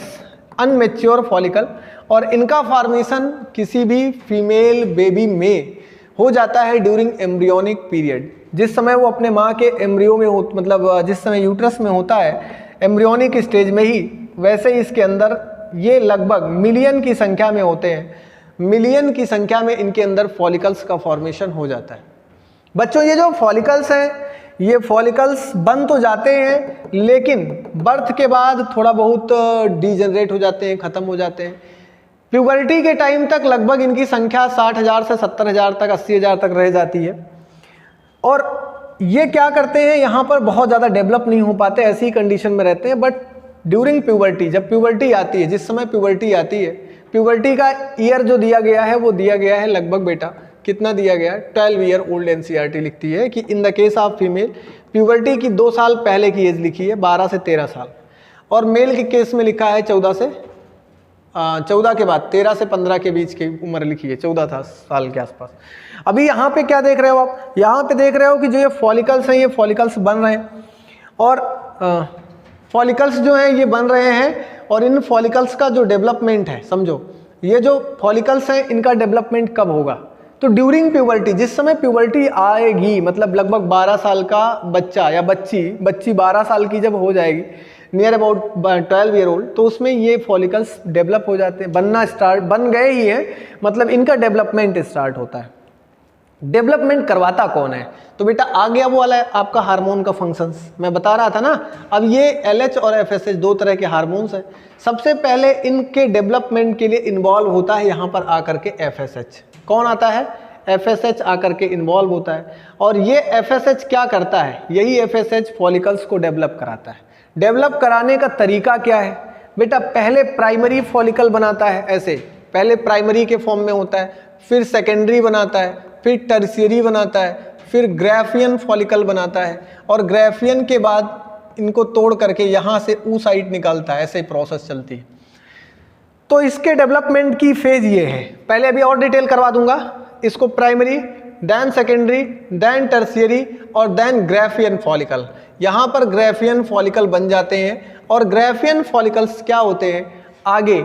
अनमेच्योर फॉलिकल, और इनका फॉर्मेशन किसी भी फीमेल बेबी में हो जाता है ड्यूरिंग एम्ब्रियोनिक पीरियड। जिस समय वो अपने माँ के एम्ब्रियो में हो, मतलब जिस समय यूट्रस में होता है एम्ब्रियोनिक स्टेज में ही, वैसे ही इसके अंदर ये लगभग मिलियन की संख्या में होते हैं, मिलियन की संख्या में इनके अंदर फॉलिकल्स का फॉर्मेशन हो जाता है। बच्चों ये जो फॉलिकल्स हैं, ये फॉलिकल्स बन तो जाते हैं लेकिन बर्थ के बाद थोड़ा बहुत डीजनरेट हो जाते हैं, खत्म हो जाते हैं। प्यूबर्टी के टाइम तक लगभग इनकी संख्या 60,000 से 70,000 तक, 80,000 तक रह जाती है। और ये क्या करते हैं, यहाँ पर बहुत ज़्यादा डेवलप नहीं हो पाते, ऐसी कंडीशन में रहते हैं। बट ड्यूरिंग प्यूबर्टी, जब प्यूबर्टी आती है, जिस समय प्यूबर्टी आती है, प्यूबर्टी का ईयर जो दिया गया है वो दिया गया है लगभग बेटा कितना दिया गया है, 12 ईयर ओल्ड। एनसीईआरटी लिखती है कि in the case of female puberty की 2 साल पहले की एज लिखी है, 12 से 13 साल, और मेल के केस में लिखा है 14 के बाद 13 से 15 के बीच की उम्र लिखी है, 14 साल के आसपास। अभी यहाँ पे क्या देख रहे हो आप, यहाँ पे देख रहे हो कि जो ये फॉलिकल्स हैं, ये फॉलिकल्स बन रहे हैं, और फॉलिकल्स जो हैं ये बन रहे हैं, और इन फॉलिकल्स का जो डेवलपमेंट है, समझो ये जो फॉलिकल्स हैं इनका डेवलपमेंट कब होगा, तो ड्यूरिंग प्यूबर्टी, जिस समय प्यूबर्टी आएगी, मतलब लगभग 12 साल का बच्चा या बच्ची 12 साल की जब हो जाएगी, नियर अबाउट 12 ईयर ओल्ड, तो उसमें ये फॉलिकल्स डेवलप हो जाते हैं, बन गए ही हैं, मतलब इनका डेवलपमेंट स्टार्ट होता है। डेवलपमेंट करवाता कौन है, तो बेटा आ गया वो वाला आपका हार्मोन का फंक्शंस, मैं बता रहा था ना। अब ये एलएच और एफएसएच 2 तरह के हार्मोन्स हैं। सबसे पहले इनके डेवलपमेंट के लिए इन्वॉल्व होता है यहाँ पर आकर के एफएसएच। कौन आता है, एफएसएच आकर के इन्वॉल्व होता है, और ये एफएसएच क्या करता है, यही एफएसएच फॉलिकल्स को डेवलप कराता है। डेवलप कराने का तरीका क्या है बेटा, पहले प्राइमरी फॉलिकल बनाता है, ऐसे पहले प्राइमरी के फॉर्म में होता है, फिर सेकेंडरी बनाता है, फिर टर्शियरी बनाता है, फिर ग्राफियन फॉलिकल बनाता है, और ग्राफियन के बाद इनको तोड़ करके यहाँ से oocyte निकालता है, ऐसे प्रोसेस चलती है। तो इसके डेवलपमेंट की फेज ये है, पहले अभी और डिटेल करवा दूंगा इसको, primary, then secondary, then tertiary, और देन ग्राफियन फॉलिकल। यहाँ पर ग्राफियन फॉलिकल बन जाते हैं, और ग्राफियन फॉलिकल्स क्या होते हैं आगे,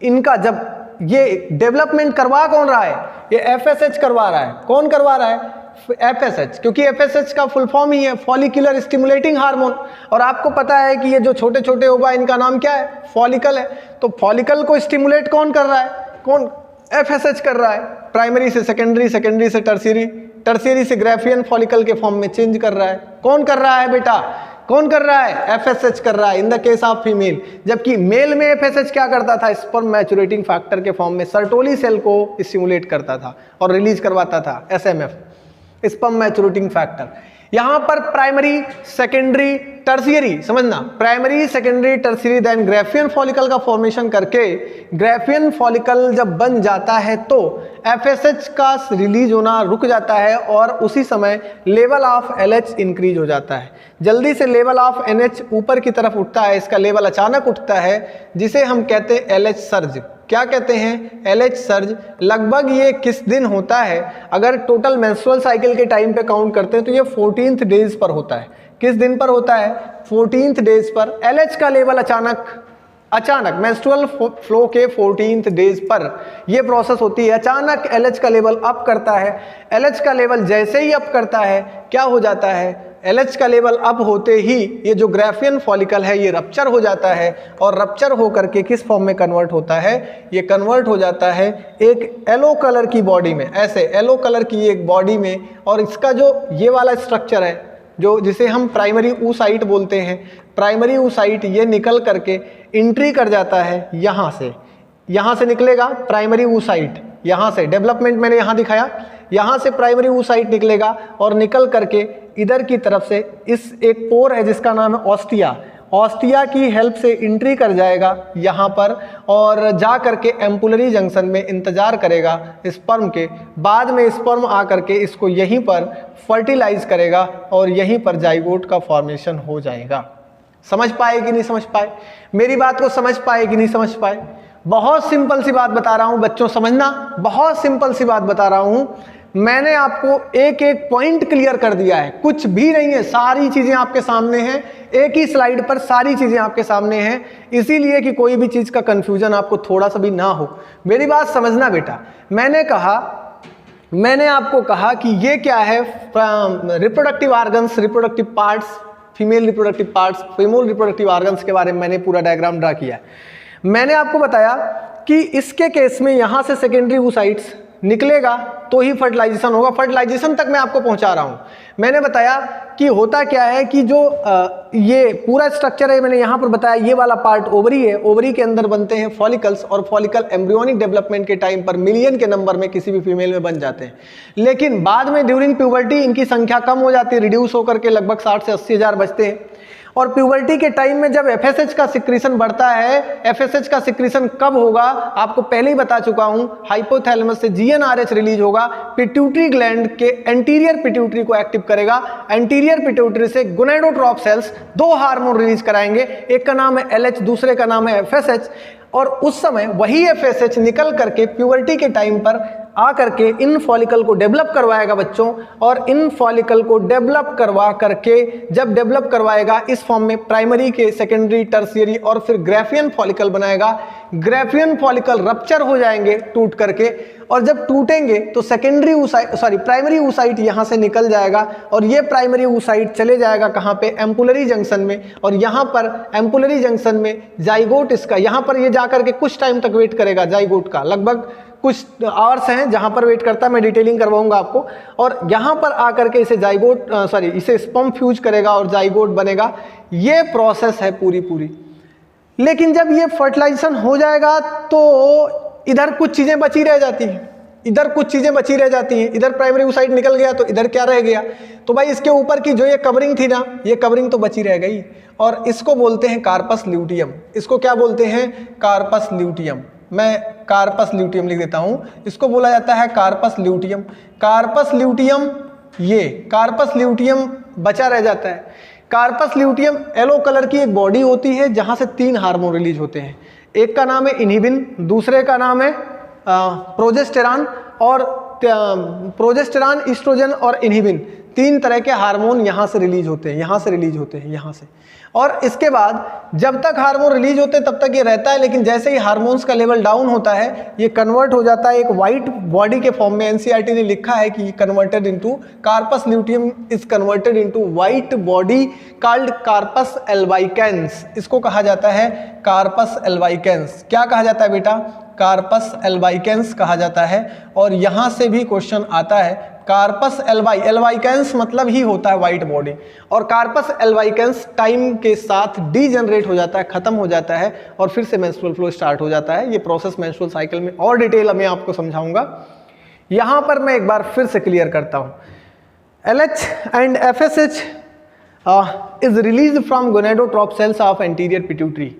इनका जब ये डेवलपमेंट करवा कौन रहा है, ये एफएसएच करवा रहा है। कौन करवा रहा है, एफएसएच, क्योंकि एफएसएच का फुल फॉर्म ही है फॉलिकुलर स्टिमुलेटिंग हार्मोन, और आपको पता है कि ये जो छोटे छोटे ओवा इनका नाम क्या है, फॉलिकल है। तो फॉलिकल को स्टिमुलेट कौन कर रहा है, कौन, एफएसएच कर रहा है। प्राइमरी से सेकेंडरी, सेकेंडरी से टर्शियरी, टर्शियरी से ग्राफियन फॉलिकल के फॉर्म में चेंज कर रहा है। कौन कर रहा है बेटा, कौन कर रहा है, एफएसएच कर रहा है इन द केस ऑफ फीमेल। जबकि मेल में एफएसएच क्या करता था, स्पर्म मैच्योरेटिंग फैक्टर के फॉर्म में सर्टोली सेल को स्टिमुलेट करता था और रिलीज करवाता था, एसएमएफ, स्पर्म मैच्योरेटिंग फैक्टर। यहां पर प्राइमरी, सेकेंडरी, टर्शियरी, समझना, primary, secondary, tertiary, then Graafian follicle का फॉर्मेशन करके ग्राफियन फॉलिकल जब बन जाता है तो एफएसएच का रिलीज होना रुक जाता है, और उसी समय लेवल ऑफ एलएच इंक्रीज हो जाता है। जल्दी से लेवल ऑफ एनएच ऊपर की तरफ उठता है, इसका लेवल अचानक उठता है, जिसे हम कहते हैं एलएच सर्ज। क्या कहते हैं, एलएच सर्ज। लगभग ये किस दिन होता है, अगर टोटल मेंस्ट्रुअल साइकिल के टाइम पे काउंट करते हैं तो ये 14th डेज पर होता है। किस दिन पर होता है, 14th डेज पर एलएच का लेवल अचानक मेंस्ट्रुअल फ्लो के 14th डेज पर यह प्रोसेस होती है। अचानक एलएच का लेवल अप करता है। एलएच का लेवल जैसे ही अप करता है क्या हो जाता है, LH का लेवल अप होते ही ये जो ग्राफियन फॉलिकल है ये रप्चर हो जाता है, और रप्चर हो करके किस फॉर्म में कन्वर्ट होता है, ये कन्वर्ट हो जाता है एक येलो कलर की बॉडी में, ऐसे येलो कलर की एक बॉडी में। और इसका जो ये वाला स्ट्रक्चर है जो जिसे हम प्राइमरी oocyte बोलते हैं, प्राइमरी oocyte ये निकल करके एंट्री कर जाता है यहाँ से निकलेगा प्राइमरी oocyte, यहाँ से डेवलपमेंट मैंने यहाँ दिखाया, यहाँ से प्राइमरी oocyte निकलेगा और निकल करके इधर की तरफ से इस एक पोर है जिसका नाम है ऑस्टिया की हेल्प से एंट्री कर जाएगा यहाँ पर, और जा करके एम्पुलरी जंक्शन में इंतजार करेगा स्पर्म के। बाद में स्पर्म आ करके इसको यहीं पर फर्टिलाइज करेगा और यहीं पर जाइगोट का फॉर्मेशन हो जाएगा। समझ पाए कि नहीं समझ पाए? मेरी बात को समझ पाए कि नहीं समझ पाए? बहुत सिंपल सी बात बता रहा हूं बच्चों, समझना, बहुत सिंपल सी बात बता रहा हूं। मैंने आपको एक एक पॉइंट क्लियर कर दिया है, कुछ भी नहीं है, सारी चीजें आपके सामने हैं, एक ही स्लाइड पर सारी चीजें आपके सामने हैं, इसीलिए कि कोई भी चीज का कंफ्यूजन आपको थोड़ा सा भी ना हो। मेरी बात समझना बेटा, मैंने आपको कहा कि ये क्या है, reproductive organs, reproductive parts, female reproductive parts, female reproductive organs के बारे में मैंने पूरा डायग्राम ड्रा किया है। मैंने आपको बताया कि इसके केस में यहां से सेकेंडरी oocytes निकलेगा तो ही फर्टिलाइजेशन होगा। फर्टिलाइजेशन तक मैं आपको पहुंचा रहा हूं। मैंने बताया कि होता क्या है कि जो ये पूरा स्ट्रक्चर है, मैंने यहां पर बताया ये वाला पार्ट ओवरी है, ओवरी के अंदर बनते हैं फॉलिकल्स, और फॉलिकल एम्ब्रियोनिक डेवलपमेंट के टाइम पर मिलियन के नंबर में किसी भी फीमेल में बन जाते हैं। लेकिन बाद में ड्यूरिंग प्यूबर्टी इनकी संख्या कम हो जाती है, रिड्यूस होकर के लगभग 60 से 80 हज़ार बचते हैं। और प्यूबर्टी के टाइम में जब FSH का सिक्रीशन बढ़ता है, FSH का सिक्रीशन कब होगा आपको पहले ही बता चुका हूं, हाइपोथैलेमस से GnRH रिलीज होगा, पिट्यूटरी ग्लैंड के एंटीरियर पिट्यूटरी को एक्टिव करेगा, एंटीरियर पिट्यूटरी से गोनेडोट्रॉप सेल्स 2 हार्मोन रिलीज कराएंगे, एक का नाम है LH, दूसरे का नाम है FSH, और उस समय वही FSH निकल करके प्यूबर्टी के टाइम पर आ करके इन फॉलिकल को डेवलप करवाएगा बच्चों, और इन फॉलिकल को डेवलप करवा करके जब डेवलप करवाएगा इस फॉर्म में प्राइमरी के, सेकेंडरी, टर्शियरी और फिर ग्राफियन फॉलिकल बनाएगा। ग्राफियन फॉलिकल रप्चर हो जाएंगे टूट करके, और जब टूटेंगे तो प्राइमरी oocyte यहाँ से निकल जाएगा, और ये प्राइमरी oocyte चले जाएगा कहाँ पे, एम्पुलरी जंक्शन में, और यहाँ पर एम्पुलरी जंक्शन में जाइगोट इसका, यहाँ पर ये जाकर के कुछ टाइम तक वेट करेगा जाइगोट का, लगभग कुछ आवर्स हैं जहां पर वेट करता है, मैं डिटेलिंग करवाऊंगा आपको, और यहां पर आकर के इसे इसे स्पर्म फ्यूज करेगा और जाइगोट बनेगा। ये प्रोसेस है पूरी। लेकिन जब ये फर्टिलाइजेशन हो जाएगा तो इधर कुछ चीजें बची रह जाती हैं, इधर प्राइमरी oocyte निकल गया तो इधर क्या रह गया, तो भाई इसके ऊपर की जो ये कवरिंग थी ना, ये कवरिंग तो बची रह गई, और इसको बोलते हैं कार्पस ल्यूटियम। इसको क्या बोलते हैं? Corpus luteum. मैं कार्पस ल्यूटियम लिख देता हूं, इसको बोला जाता है कार्पस ल्यूटियम। कार्पस ल्यूटियम बचा रह जाता है। कार्पस ल्यूटियम येलो कलर की एक बॉडी होती है जहां से 3 हार्मोन रिलीज होते हैं, एक का नाम है इनहिबिन, दूसरे का नाम है प्रोजेस्टेरॉन, और प्रोजेस्टेरॉन, ईस्ट्रोजन और इनहिबिन, 3 तरह के हार्मोन यहाँ से रिलीज होते हैं, यहाँ से। और इसके बाद जब तक हार्मोन रिलीज होते हैं तब तक ये रहता है, लेकिन जैसे ही हार्मोन्स का लेवल डाउन होता है ये कन्वर्ट हो जाता है एक वाइट बॉडी के फॉर्म में। एनसीईआरटी ने लिखा है कि converted into, corpus luteum is converted into white body called corpus albicans. इसको कहा जाता है कार्पस एल्बाइकेंस। क्या कहा जाता है बेटा? कार्पस एल्बाइकेंस कहा जाता है। और यहां से भी क्वेश्चन आता है, कार्पस एल्बाइकेंस मतलब ही होता है वाइट बॉडी, और कार्पस एल्बाइकेंस टाइम के साथ डीजनरेट हो जाता है, खत्म हो जाता है, और फिर से मेंस्ट्रुअल फ्लो स्टार्ट हो जाता है। ये प्रोसेस मेंस्ट्रुअल साइकिल में और डिटेल में आपको समझाऊंगा। यहां पर मैं एक बार फिर से क्लियर करता हूं, LH and FSH is released from gonadotroph cells of anterior pituitary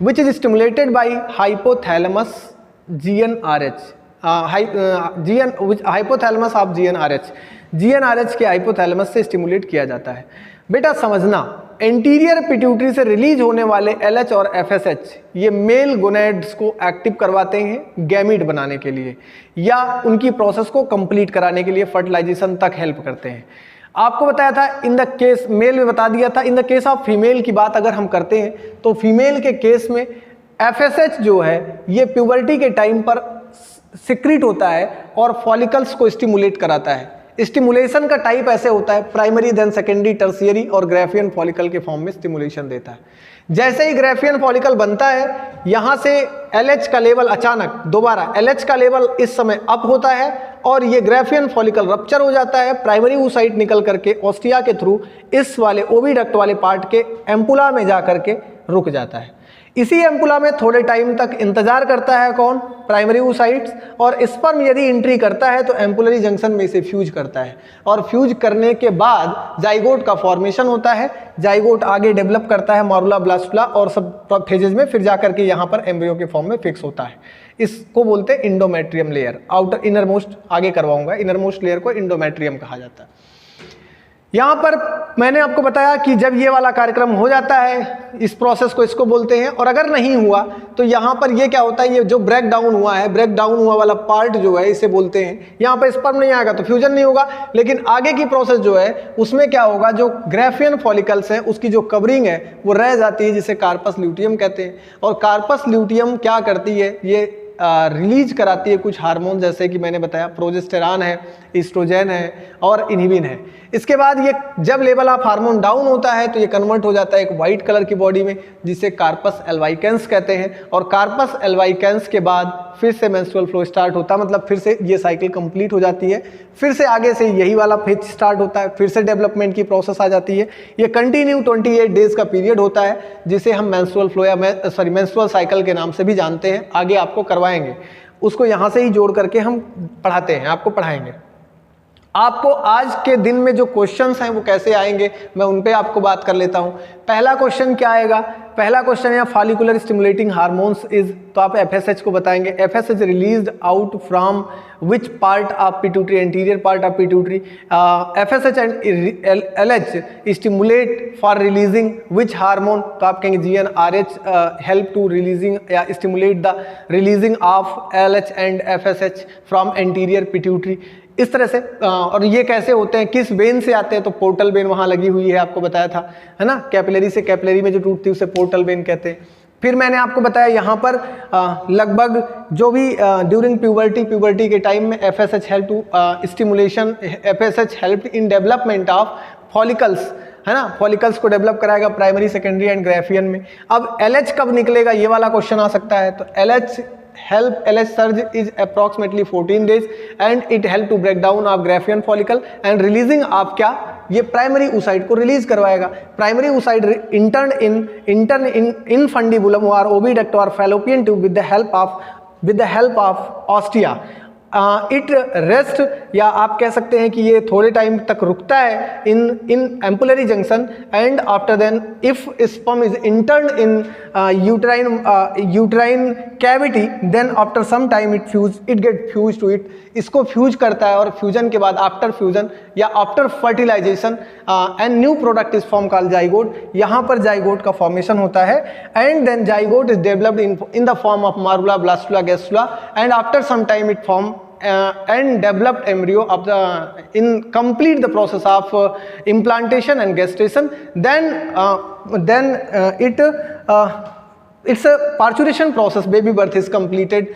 which is stimulated by hypothalamus GnRH, hypothalamus of GnRH के हाइपोथैलेमस से स्टिमुलेट किया जाता है। बेटा समझना, एंटीरियर पिट्यूटरी से रिलीज होने वाले LH और FSH ये मेल गोनेड्स को एक्टिव करवाते हैं गैमीट बनाने के लिए, या उनकी प्रोसेस को कंप्लीट कराने के लिए, फर्टिलाइजेशन तक हेल्प करते हैं। आपको बताया था इन द केस, मेल में बता दिया था। इन द केस ऑफ फीमेल की बात अगर हम करते हैं तो फीमेल के केस में FSH जो है ये प्यूबर्टी के टाइम पर सिक्रीट होता है और फॉलिकल्स को स्टिमुलेट कराता है। स्टिमुलेशन का टाइप ऐसे होता है, प्राइमरी देन सेकेंडरी टर्शियरी, और ग्राफियन फॉलिकल के फॉर्म में स्टिमुलेशन देता है। जैसे ही ग्राफियन फॉलिकल बनता है, यहां से LH का लेवल अचानक दोबारा LH का लेवल इस समय अप होता है और ये ग्राफियन फॉलिकल रप्चर हो जाता है, प्राइमरी oocyte निकल करके ऑस्टिया के थ्रू इस वाले ओविडक्ट वाले पार्ट के एम्पुला में जा करके रुक जाता है। इसी एम्पुला में थोड़े टाइम तक इंतजार करता है कौन, प्राइमरी oocytes, और स्पर्म यदि एंट्री करता है तो एम्पुलरी जंक्शन में इसे फ्यूज करता है, और फ्यूज करने के बाद जाइगोट का फॉर्मेशन होता है। जाइगोट आगे डेवलप करता है मॉरुला ब्लास्टुला और सब फेजेज में, फिर जाकर के यहाँ पर एम्ब्रियो के फॉर्म में फिक्स होता है। इसको बोलते हैं endometrium layer. Outer inner most आगे करवाऊंगा, इनर मोस्ट लेयर को इंडोमेट्रियम कहा जाता है। यहाँ पर मैंने आपको बताया कि जब ये वाला कार्यक्रम हो जाता है, इस प्रोसेस को इसको बोलते हैं, और अगर नहीं हुआ तो यहाँ पर ये क्या होता है, ये जो ब्रेक डाउन हुआ है, ब्रेक डाउन हुआ वाला पार्ट जो है इसे बोलते हैं। यहाँ पर स्पर्म नहीं आएगा तो फ्यूजन नहीं होगा, लेकिन आगे की प्रोसेस जो है उसमें क्या होगा, जो ग्राफियन फॉलिकल्स है उसकी जो कवरिंग है वो रह जाती है, जिसे कार्पस ल्यूटियम कहते हैं। और कार्पस ल्यूटियम क्या करती है, ये रिलीज कराती है कुछ हार्मोन, जैसे कि मैंने बताया प्रोजेस्टेरॉन है, ईस्ट्रोजन है और इनहिबिन है। इसके बाद ये जब लेवल ऑफ हार्मोन डाउन होता है तो ये कन्वर्ट हो जाता है एक वाइट कलर की बॉडी में, जिसे कार्पस एल्वाइकेंस कहते हैं। और कार्पस एल्वाइकेंस के बाद फिर से मेंस्ट्रुअल फ्लो स्टार्ट होता है, मतलब फिर से ये साइकिल कंप्लीट हो जाती है, फिर से आगे से यही वाला फेज स्टार्ट होता है, फिर से डेवलपमेंट की प्रोसेस आ जाती है। ये कंटिन्यू 28 डेज का पीरियड होता है, जिसे हम मेंस्ट्रुअल फ्लो या मेंस्ट्रुअल साइकिल के नाम से भी जानते हैं। आगे आपको करवाएंगे, उसको यहाँ से ही जोड़ करके हम पढ़ाते हैं, आपको पढ़ाएंगे। आपको आज के दिन में जो क्वेश्चंस हैं वो कैसे आएंगे, मैं उन पे आपको बात कर लेता हूं। पहला क्वेश्चन क्या आएगा, पहला क्वेश्चन है फॉलिकुलर स्टिमुलेटिंग हार्मोन्स इज, तो आप FSH को बताएंगे। FSH released out from which part of pituitary, anterior part of pituitary. FSH and LH stimulate for releasing which hormone, तो आप कहेंगे GnRH हेल्प टू रिलीजिंग या stimulate the releasing of LH and FSH from anterior pituitary. इस तरह से और ये कैसे होते हैं, किस वेन से आते हैं, तो पोर्टल वेन वहाँ लगी हुई है, आपको बताया था, है ना। कैपिलरी से कैपिलरी में जो टूटती है उसे पोर्टल वेन कहते हैं। फिर मैंने आपको बताया यहाँ पर लगभग जो भी ड्यूरिंग प्यूबर्टी के टाइम में FSH help to stimulation, FSH help in development of follicles, है ना। फॉलिकल्स को डेवलप कराएगा प्राइमरी, सेकेंडरी एंड ग्राफियन में। अब LH कब निकलेगा, ये वाला क्वेश्चन आ सकता है। तो LH surge is approximately 14 days and it help to break down of graphian follicle and releasing of क्या, ये प्राइमरी oocyte को रिलीज करवाएगा। Primary oocyte intern in fundibulum or oviduct or fallopian tube with the help of ostia. It rest, या आप कह सकते हैं कि ये थोड़े टाइम तक रुकता है in ampullary junction, and after then if sperm is enter in uterine cavity, then after some time it get fuse to it, इसको फ्यूज करता है, और फ्यूजन के बाद आफ्टर फ्यूजन या after fertilization and new product is form called zygote. यहाँ पर zygote का फॉर्मेशन होता है, and then zygote is developed in the form of morula blastula gastrula, and after some time it form and developed embryo of the complete the process of implantation and gestation, then it's a parturition process, baby birth is completed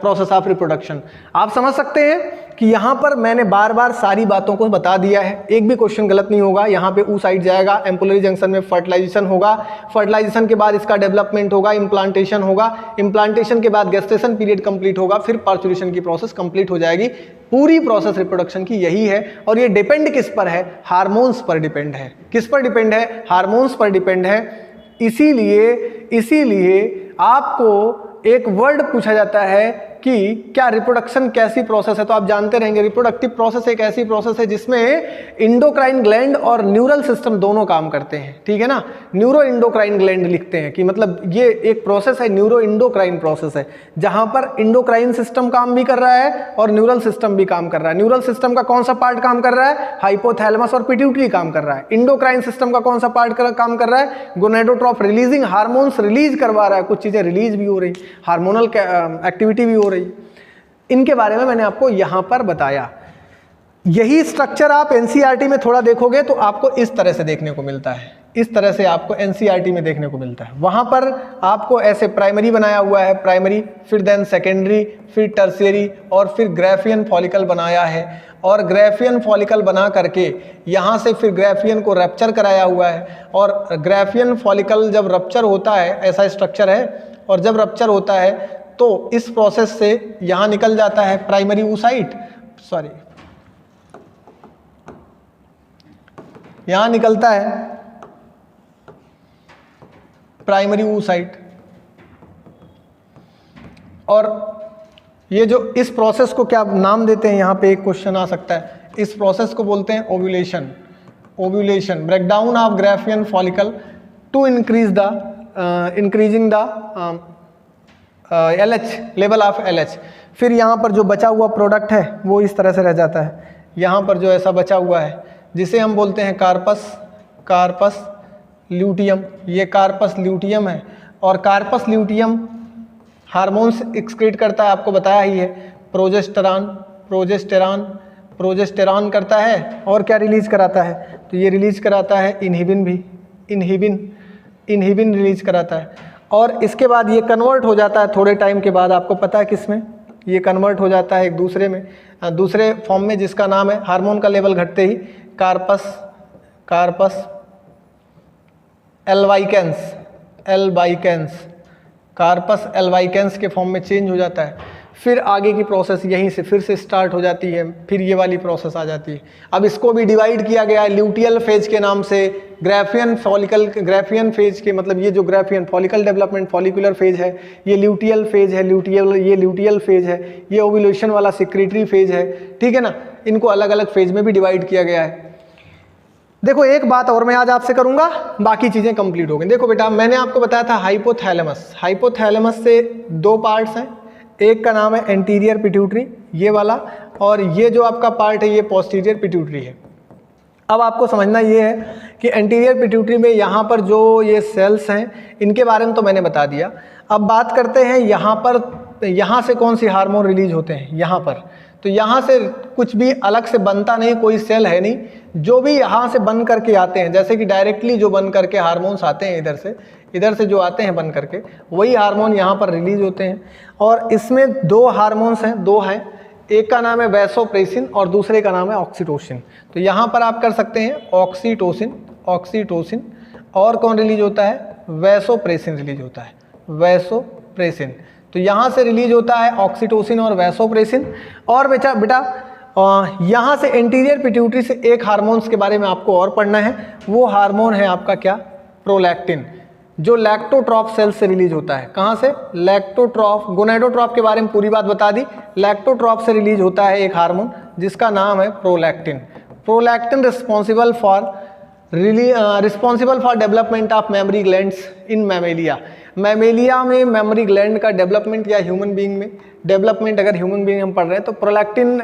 process of reproduction। आप समझ सकते हैं कि यहाँ पर मैंने बार बार सारी बातों को बता दिया है, एक भी क्वेश्चन गलत नहीं होगा। यहाँ पे oocyte जाएगा, एम्पुलरी जंक्शन में फर्टिलाइजेशन होगा, फर्टिलाइजेशन के बाद इसका डेवलपमेंट होगा, इम्प्लांटेशन होगा, इम्प्लांटेशन के बाद गेस्टेशन पीरियड कंप्लीट होगा, फिर पार्चुरेशन की प्रोसेस कंप्लीट हो जाएगी। पूरी प्रोसेस रिप्रोडक्शन की यही है, और ये डिपेंड किस पर है, हार्मोन्स पर डिपेंड है। किस पर डिपेंड है, हार्मोन्स पर डिपेंड है। इसीलिए आपको एक वर्ड पूछा जाता है कि क्या रिप्रोडक्शन कैसी प्रोसेस है, तो आप जानते रहेंगे रिप्रोडक्टिव प्रोसेस एक ऐसी प्रोसेस है जिसमें इंडोक्राइन ग्लैंड और न्यूरल सिस्टम दोनों काम करते हैं, ठीक है ना। न्यूरो इंडोक्राइन ग्लैंड लिखते हैं कि मतलब ये एक प्रोसेस है, न्यूरो इंडोक्राइन प्रोसेस है, जहां पर इंडोक्राइन सिस्टम काम भी कर रहा है और न्यूरल सिस्टम भी काम कर रहा है। न्यूरल सिस्टम का कौन सा पार्ट काम कर रहा है, हाइपोथैलेमस और पिट्यूटरी काम कर रहा है। इंडोक्राइन सिस्टम का कौन सा पार्ट काम कर रहा है, गोनेडोट्रोफ रिलीजिंग हार्मोन्स रिलीज करवा रहा है, कुछ चीजें रिलीज भी हो रही, हार्मोनल एक्टिविटी भी हो रही। इनके बारे में मैंने आपको यहां पर बताया। यही स्ट्रक्चर आप एनसीईआरटी में थोड़ा देखोगे तो आपको इस तरह से देखने को मिलता है। इस तरह से आपको एनसीईआरटी में देखने को मिलता है। वहाँ पर आपको ऐसे प्राइमरी बनाया हुआ है, प्राइमरी, फिर देन सेकेंडरी, फिर टर्शियरी और फिर ग्राफियन फॉलिकल बनाया है, और ग्राफियन फॉलिकल बना करके यहाँ से फिर ग्राफियन को रप्चर कराया हुआ है, और ग्राफियन फॉलिकल जब रप्चर होता है, ऐसा स्ट्रक्चर है, और जब रप्चर होता है तो इस प्रोसेस से यहाँ निकल जाता है प्राइमरी oocyte, सॉरी यहाँ निकलता है प्राइमरी oocyte। और ये जो इस प्रोसेस को क्या नाम देते हैं, यहाँ पे एक क्वेश्चन आ सकता है, इस प्रोसेस को बोलते हैं ovulation. Ovulation, breakdown of Graafian follicle to increasing the LH, level of LH। फिर यहाँ पर जो बचा हुआ प्रोडक्ट है वो इस तरह से रह जाता है, यहाँ पर जो ऐसा बचा हुआ है जिसे हम बोलते हैं कार्पस ल्यूटियम। ये कार्पस ल्यूटियम है, और कार्पस ल्यूटियम हार्मोन्स एक्सक्रीट करता है, आपको बताया ही है, प्रोजेस्टेरॉन करता है, और क्या रिलीज कराता है, तो ये रिलीज कराता है इनहिबिन रिलीज कराता है। और इसके बाद ये कन्वर्ट हो जाता है थोड़े टाइम के बाद, आपको पता है किसमें, ये कन्वर्ट हो जाता है एक दूसरे में, दूसरे फॉर्म में, जिसका नाम है, हार्मोन का लेवल घटते ही कार्पस एल्बाइकेंस के फॉर्म में चेंज हो जाता है। फिर आगे की प्रोसेस यहीं से फिर से स्टार्ट हो जाती है, फिर ये वाली प्रोसेस आ जाती है। अब इसको भी डिवाइड किया गया है ल्यूटियल फेज के नाम से, ग्राफियन फेज के, मतलब ये जो Graafian follicle development follicular phase है, ये ल्यूटियल फेज है, ये ल्यूटियल फेज है, ये ओव्यूलेशन वाला सिक्रेटरी फेज है, ठीक है ना। इनको अलग अलग फेज में भी डिवाइड किया गया है। देखो एक बात और मैं आज आपसे करूंगा, बाकी चीजें कंप्लीट हो गई। देखो बेटा, मैंने आपको बताया था हाइपोथैलेमस से दो पार्ट्स हैं, एक का नाम है एंटीरियर पिट्यूटरी, ये वाला, और ये जो आपका पार्ट है ये पोस्टीरियर पिट्यूटरी है। अब आपको समझना ये है कि एंटीरियर पिट्यूटरी में यहाँ पर जो ये सेल्स हैं इनके बारे में तो मैंने बता दिया। अब बात करते हैं यहाँ से कौन सी हार्मोन रिलीज होते हैं। यहाँ पर तो यहाँ से कुछ भी अलग से बनता नहीं, कोई सेल है नहीं, जो भी यहाँ से बन करके आते हैं, जैसे कि डायरेक्टली जो बन करके हार्मोन्स आते हैं इधर से जो आते हैं बन करके, वही हार्मोन यहाँ पर रिलीज होते हैं। और इसमें दो हार्मोन्स हैं, दो हैं, एक का नाम है वैसोप्रेसिन और दूसरे का नाम है ऑक्सीटोसिन। तो यहाँ पर आप कर सकते हैं ऑक्सीटोसिन, और कौन रिलीज होता है, वैसोप्रेसिन रिलीज होता है, वैसोप्रेसिन। तो यहाँ से रिलीज होता है ऑक्सीटोसिन और वैसोप्रेसिन। और बेटा यहाँ से एंटीरियर पिट्यूटरी से एक हार्मोन्स के बारे में आपको और पढ़ना है, वो हार्मोन है आपका क्या, प्रोलैक्टिन, जो लैक्टोट्रॉफ सेल से रिलीज होता है। कहाँ से, लैक्टोट्रॉफ, गोनाडोट्रॉफ के बारे में पूरी बात बता दी, लैक्टोट्रॉफ से रिलीज होता है एक हार्मोन जिसका नाम है prolactin responsible for development of mammary glands in Mammalia में मेमोरी ग्लैंड का डेवलपमेंट, या ह्यूमन बीइंग में डेवलपमेंट, अगर ह्यूमन बीइंग हम पढ़ रहे हैं तो प्रोलैक्टिन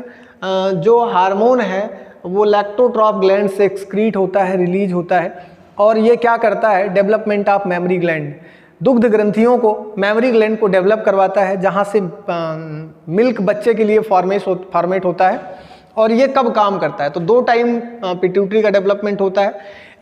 जो हार्मोन है वो लैक्टोट्रॉफ ग्लैंड से एक्सक्रीट होता है, रिलीज होता है, और ये क्या करता है, डेवलपमेंट ऑफ मेमोरी ग्लैंड, दुग्ध ग्रंथियों को, मेमोरी ग्लैंड को डेवलप करवाता है, जहाँ से मिल्क बच्चे के लिए फॉर्मेट होता है। और ये कब काम करता है, तो दो टाइम पिट्यूटरी का डेवलपमेंट होता है।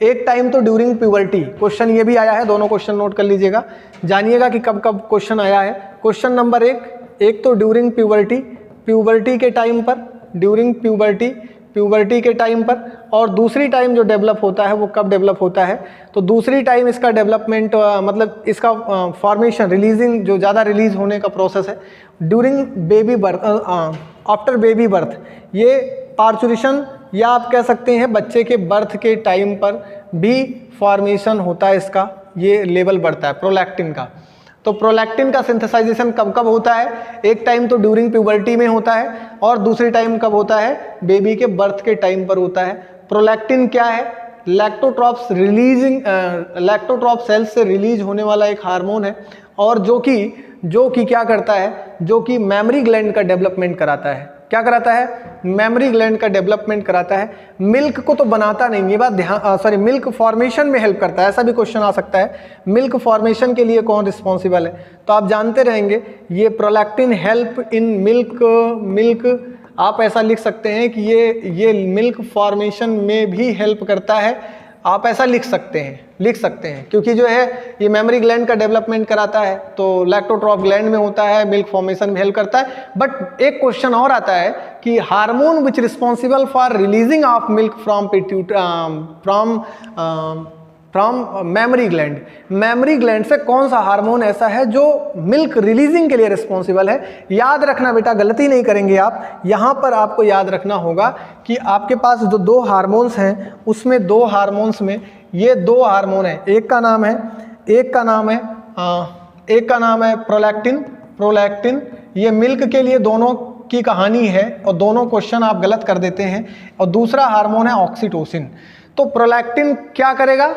एक टाइम तो ड्यूरिंग प्यूबर्टी, क्वेश्चन ये भी आया है, दोनों क्वेश्चन नोट कर लीजिएगा, जानिएगा कि कब कब क्वेश्चन आया है। क्वेश्चन नंबर एक तो ड्यूरिंग प्यूबर्टी के टाइम पर, ड्यूरिंग प्यूबर्टी के टाइम पर, और दूसरी टाइम जो डेवलप होता है वो कब डेवलप होता है, तो दूसरी टाइम इसका डेवलपमेंट मतलब इसका फॉर्मेशन, रिलीजिंग, जो ज़्यादा रिलीज होने का प्रोसेस है during baby birth, after baby birth. ये पार्चुरेशन, या आप कह सकते हैं बच्चे के बर्थ के टाइम पर भी फॉर्मेशन होता है इसका, ये लेवल बढ़ता है प्रोलैक्टिन का। तो प्रोलैक्टिन का सिंथेसाइजेशन कब कब होता है, एक टाइम तो ड्यूरिंग प्यूबर्टी में होता है, और दूसरी टाइम कब होता है, बेबी के बर्थ के टाइम पर होता है। प्रोलैक्टिन क्या है, लैक्टोट्रॉफ सेल्स से रिलीज होने वाला एक हार्मोन है, और जो कि क्या करता है, जो कि मेमोरी ग्लैंड का डेवलपमेंट कराता है। क्या कराता है, मेमोरी ग्लैंड का डेवलपमेंट कराता है। मिल्क को तो बनाता नहीं, ये बात ध्यान, मिल्क फॉर्मेशन में हेल्प करता है, ऐसा भी क्वेश्चन आ सकता है, मिल्क फॉर्मेशन के लिए कौन रिस्पॉन्सिबल है, तो आप जानते रहेंगे ये प्रोलैक्टिन हेल्प इन मिल्क, आप ऐसा लिख सकते हैं कि ये मिल्क फॉर्मेशन में भी हेल्प करता है, आप ऐसा लिख सकते हैं क्योंकि जो है ये मेमोरी ग्लैंड का डेवलपमेंट कराता है, तो लैक्टोट्रॉफ ग्लैंड में होता है, मिल्क फॉर्मेशन में हेल्प करता है। बट एक क्वेश्चन और आता है कि hormone which responsible for releasing of milk from memory gland, memory gland से कौन सा हार्मोन ऐसा है जो मिल्क रिलीजिंग के लिए रिस्पॉन्सिबल है। याद रखना बेटा, गलती नहीं करेंगे आप। यहाँ पर आपको याद रखना होगा कि आपके पास जो दो हार्मोन्स हैं उसमें दो हार्मोन्स में ये दो हार्मोन है, एक का नाम है प्रोलैक्टिन। ये मिल्क के लिए दोनों की कहानी है और दोनों क्वेश्चन आप गलत कर देते हैं। और दूसरा हार्मोन है ऑक्सीटोसिन। तो प्रोलैक्टिन क्या करेगा?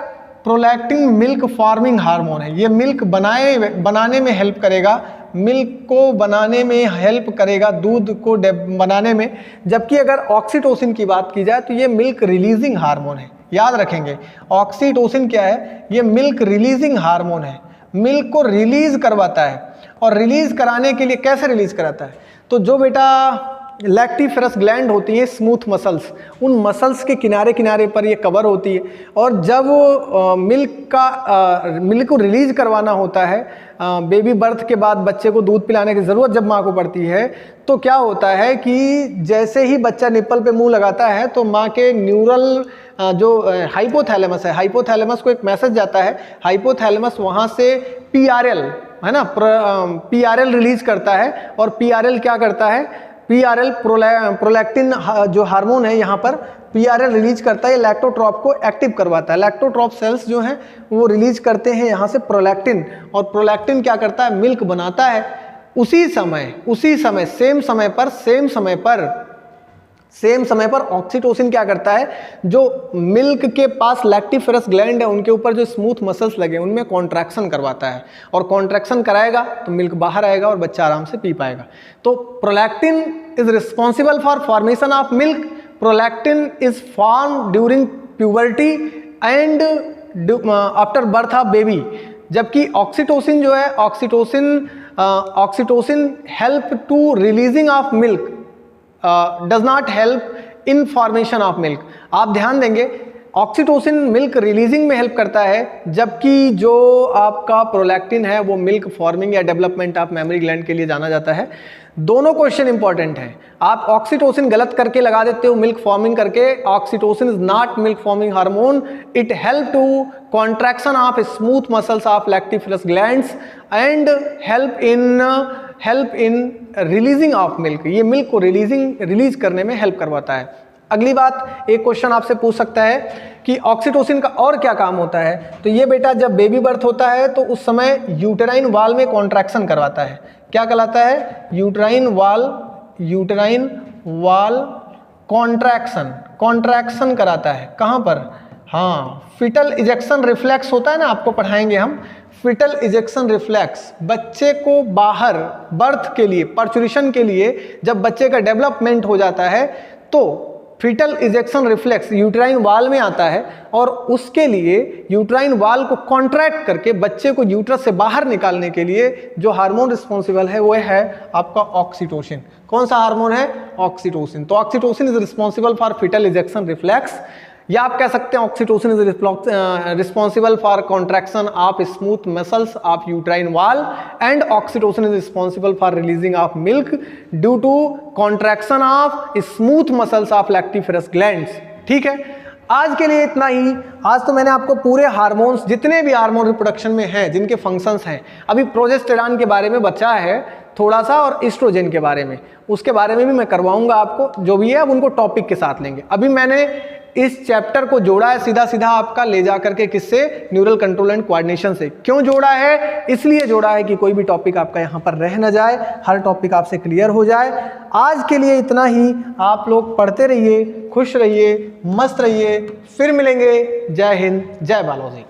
प्रोलैक्टिन मिल्क फॉर्मिंग हार्मोन है, ये मिल्क बनाने में हेल्प करेगा, मिल्क को बनाने में हेल्प करेगा, दूध को बनाने में। जबकि अगर ऑक्सीटोसिन की बात की जाए तो ये मिल्क रिलीजिंग हार्मोन है। याद रखेंगे, ऑक्सीटोसिन क्या है? ये मिल्क रिलीजिंग हार्मोन है, मिल्क को रिलीज करवाता है। और रिलीज कराने के लिए कैसे रिलीज कराता है? तो जो बेटा लैक्टिफेरस ग्लैंड होती है, स्मूथ मसल्स, उन मसल्स के किनारे किनारे पर ये कवर होती है। और जब मिल्क को रिलीज करवाना होता है, बेबी बर्थ के बाद बच्चे को दूध पिलाने की ज़रूरत जब माँ को पड़ती है, तो क्या होता है कि जैसे ही बच्चा निप्पल पे मुंह लगाता है तो माँ के न्यूरल जो हाइपोथैलेमस है, हाइपोथैलेमस को एक मैसेज जाता है, हाइपोथैलेमस वहाँ से पीआरएल है ना, पीआरएल रिलीज करता है। और पीआरएल क्या करता है? पीआरएल प्रोलैक्टिन जो हार्मोन है यहाँ पर पीआरएल रिलीज करता है, लैक्टोट्रॉफ को एक्टिव करवाता है। लैक्टोट्रॉफ सेल्स जो हैं वो रिलीज करते हैं यहाँ से प्रोलैक्टिन, और प्रोलैक्टिन क्या करता है? मिल्क बनाता है। उसी समय सेम समय पर ऑक्सीटोसिन क्या करता है? जो मिल्क के पास लैक्टिफेरस ग्लैंड है उनके ऊपर जो स्मूथ मसल्स लगे उनमें कॉन्ट्रैक्शन करवाता है, और कॉन्ट्रैक्शन कराएगा तो मिल्क बाहर आएगा और बच्चा आराम से पी पाएगा। तो prolactin is responsible for formation of milk. Prolactin is form during puberty and after birth of baby. जबकि ऑक्सीटोसिन जो है, oxytocin help to releasing of milk, does not help in formation of milk. आप ध्यान देंगे, oxytocin milk releasing में help करता है, जबकि जो आपका प्रोलैक्टिन है वो मिल्क फॉर्मिंग या डेवलपमेंट ऑफ मेमोरी ग्लैंड के लिए जाना जाता है। दोनों क्वेश्चन इंपॉर्टेंट है। आप ऑक्सीटोसिन गलत करके लगा देते हो मिल्क फॉर्मिंग करके। Oxytocin is not milk forming hormone, it help to contraction of smooth muscles of lactiferous glands and help in releasing of milk. ये मिल्क को रिलीज करने में हेल्प करवाता है। अगली बात, एक क्वेश्चन आपसे पूछ सकता है कि ऑक्सीटोसिन का और क्या काम होता है? तो ये बेटा जब बेबी बर्थ होता है तो उस समय यूटेराइन वाल में कॉन्ट्रैक्शन करवाता है। क्या कहलाता है? यूटेराइन वाल कॉन्ट्रैक्शन कराता है। कहाँ पर? हाँ, फिटल इजेक्शन रिफ्लेक्स होता है ना, आपको पढ़ाएंगे हम। फिटल इजेक्शन रिफ्लेक्स बच्चे को बाहर बर्थ के लिए, पर्चुरेशन के लिए जब बच्चे का डेवलपमेंट हो जाता है तो फिटल इजेक्शन रिफ्लेक्स यूट्राइन वाल में आता है, और उसके लिए यूट्राइन वाल को कॉन्ट्रैक्ट करके बच्चे को यूट्रस से बाहर निकालने के लिए जो हार्मोन रिस्पॉन्सिबल है वो है आपका ऑक्सीटोसिन। कौन सा हार्मोन है? ऑक्सीटोसिन। तो oxytocin is responsible for foetal ejection reflex, या आप कह सकते हैं oxytocin is responsible for contraction of smooth muscles of uterine wall, and oxytocin is responsible for releasing of milk due to contraction of smooth muscles of lactiferous glands. ठीक है, आज के लिए इतना ही। आज तो मैंने आपको पूरे हार्मोन्स, जितने भी हार्मोन रिप्रोडक्शन में हैं, जिनके फंक्शंस हैं, अभी प्रोजेस्टेरॉन के बारे में बचा है थोड़ा सा, और एस्ट्रोजन के बारे में, उसके बारे में भी मैं करवाऊंगा आपको। जो भी है अब उनको टॉपिक के साथ लेंगे। अभी मैंने इस चैप्टर को जोड़ा है सीधा सीधा आपका ले जा करके किससे? न्यूरल कंट्रोल एंड कोऑर्डिनेशन से। क्यों जोड़ा है? इसलिए जोड़ा है कि कोई भी टॉपिक आपका यहाँ पर रह न जाए, हर टॉपिक आपसे क्लियर हो जाए। आज के लिए इतना ही। आप लोग पढ़ते रहिए, खुश रहिए, मस्त रहिए। फिर मिलेंगे। जय हिंद, जय बालाजी।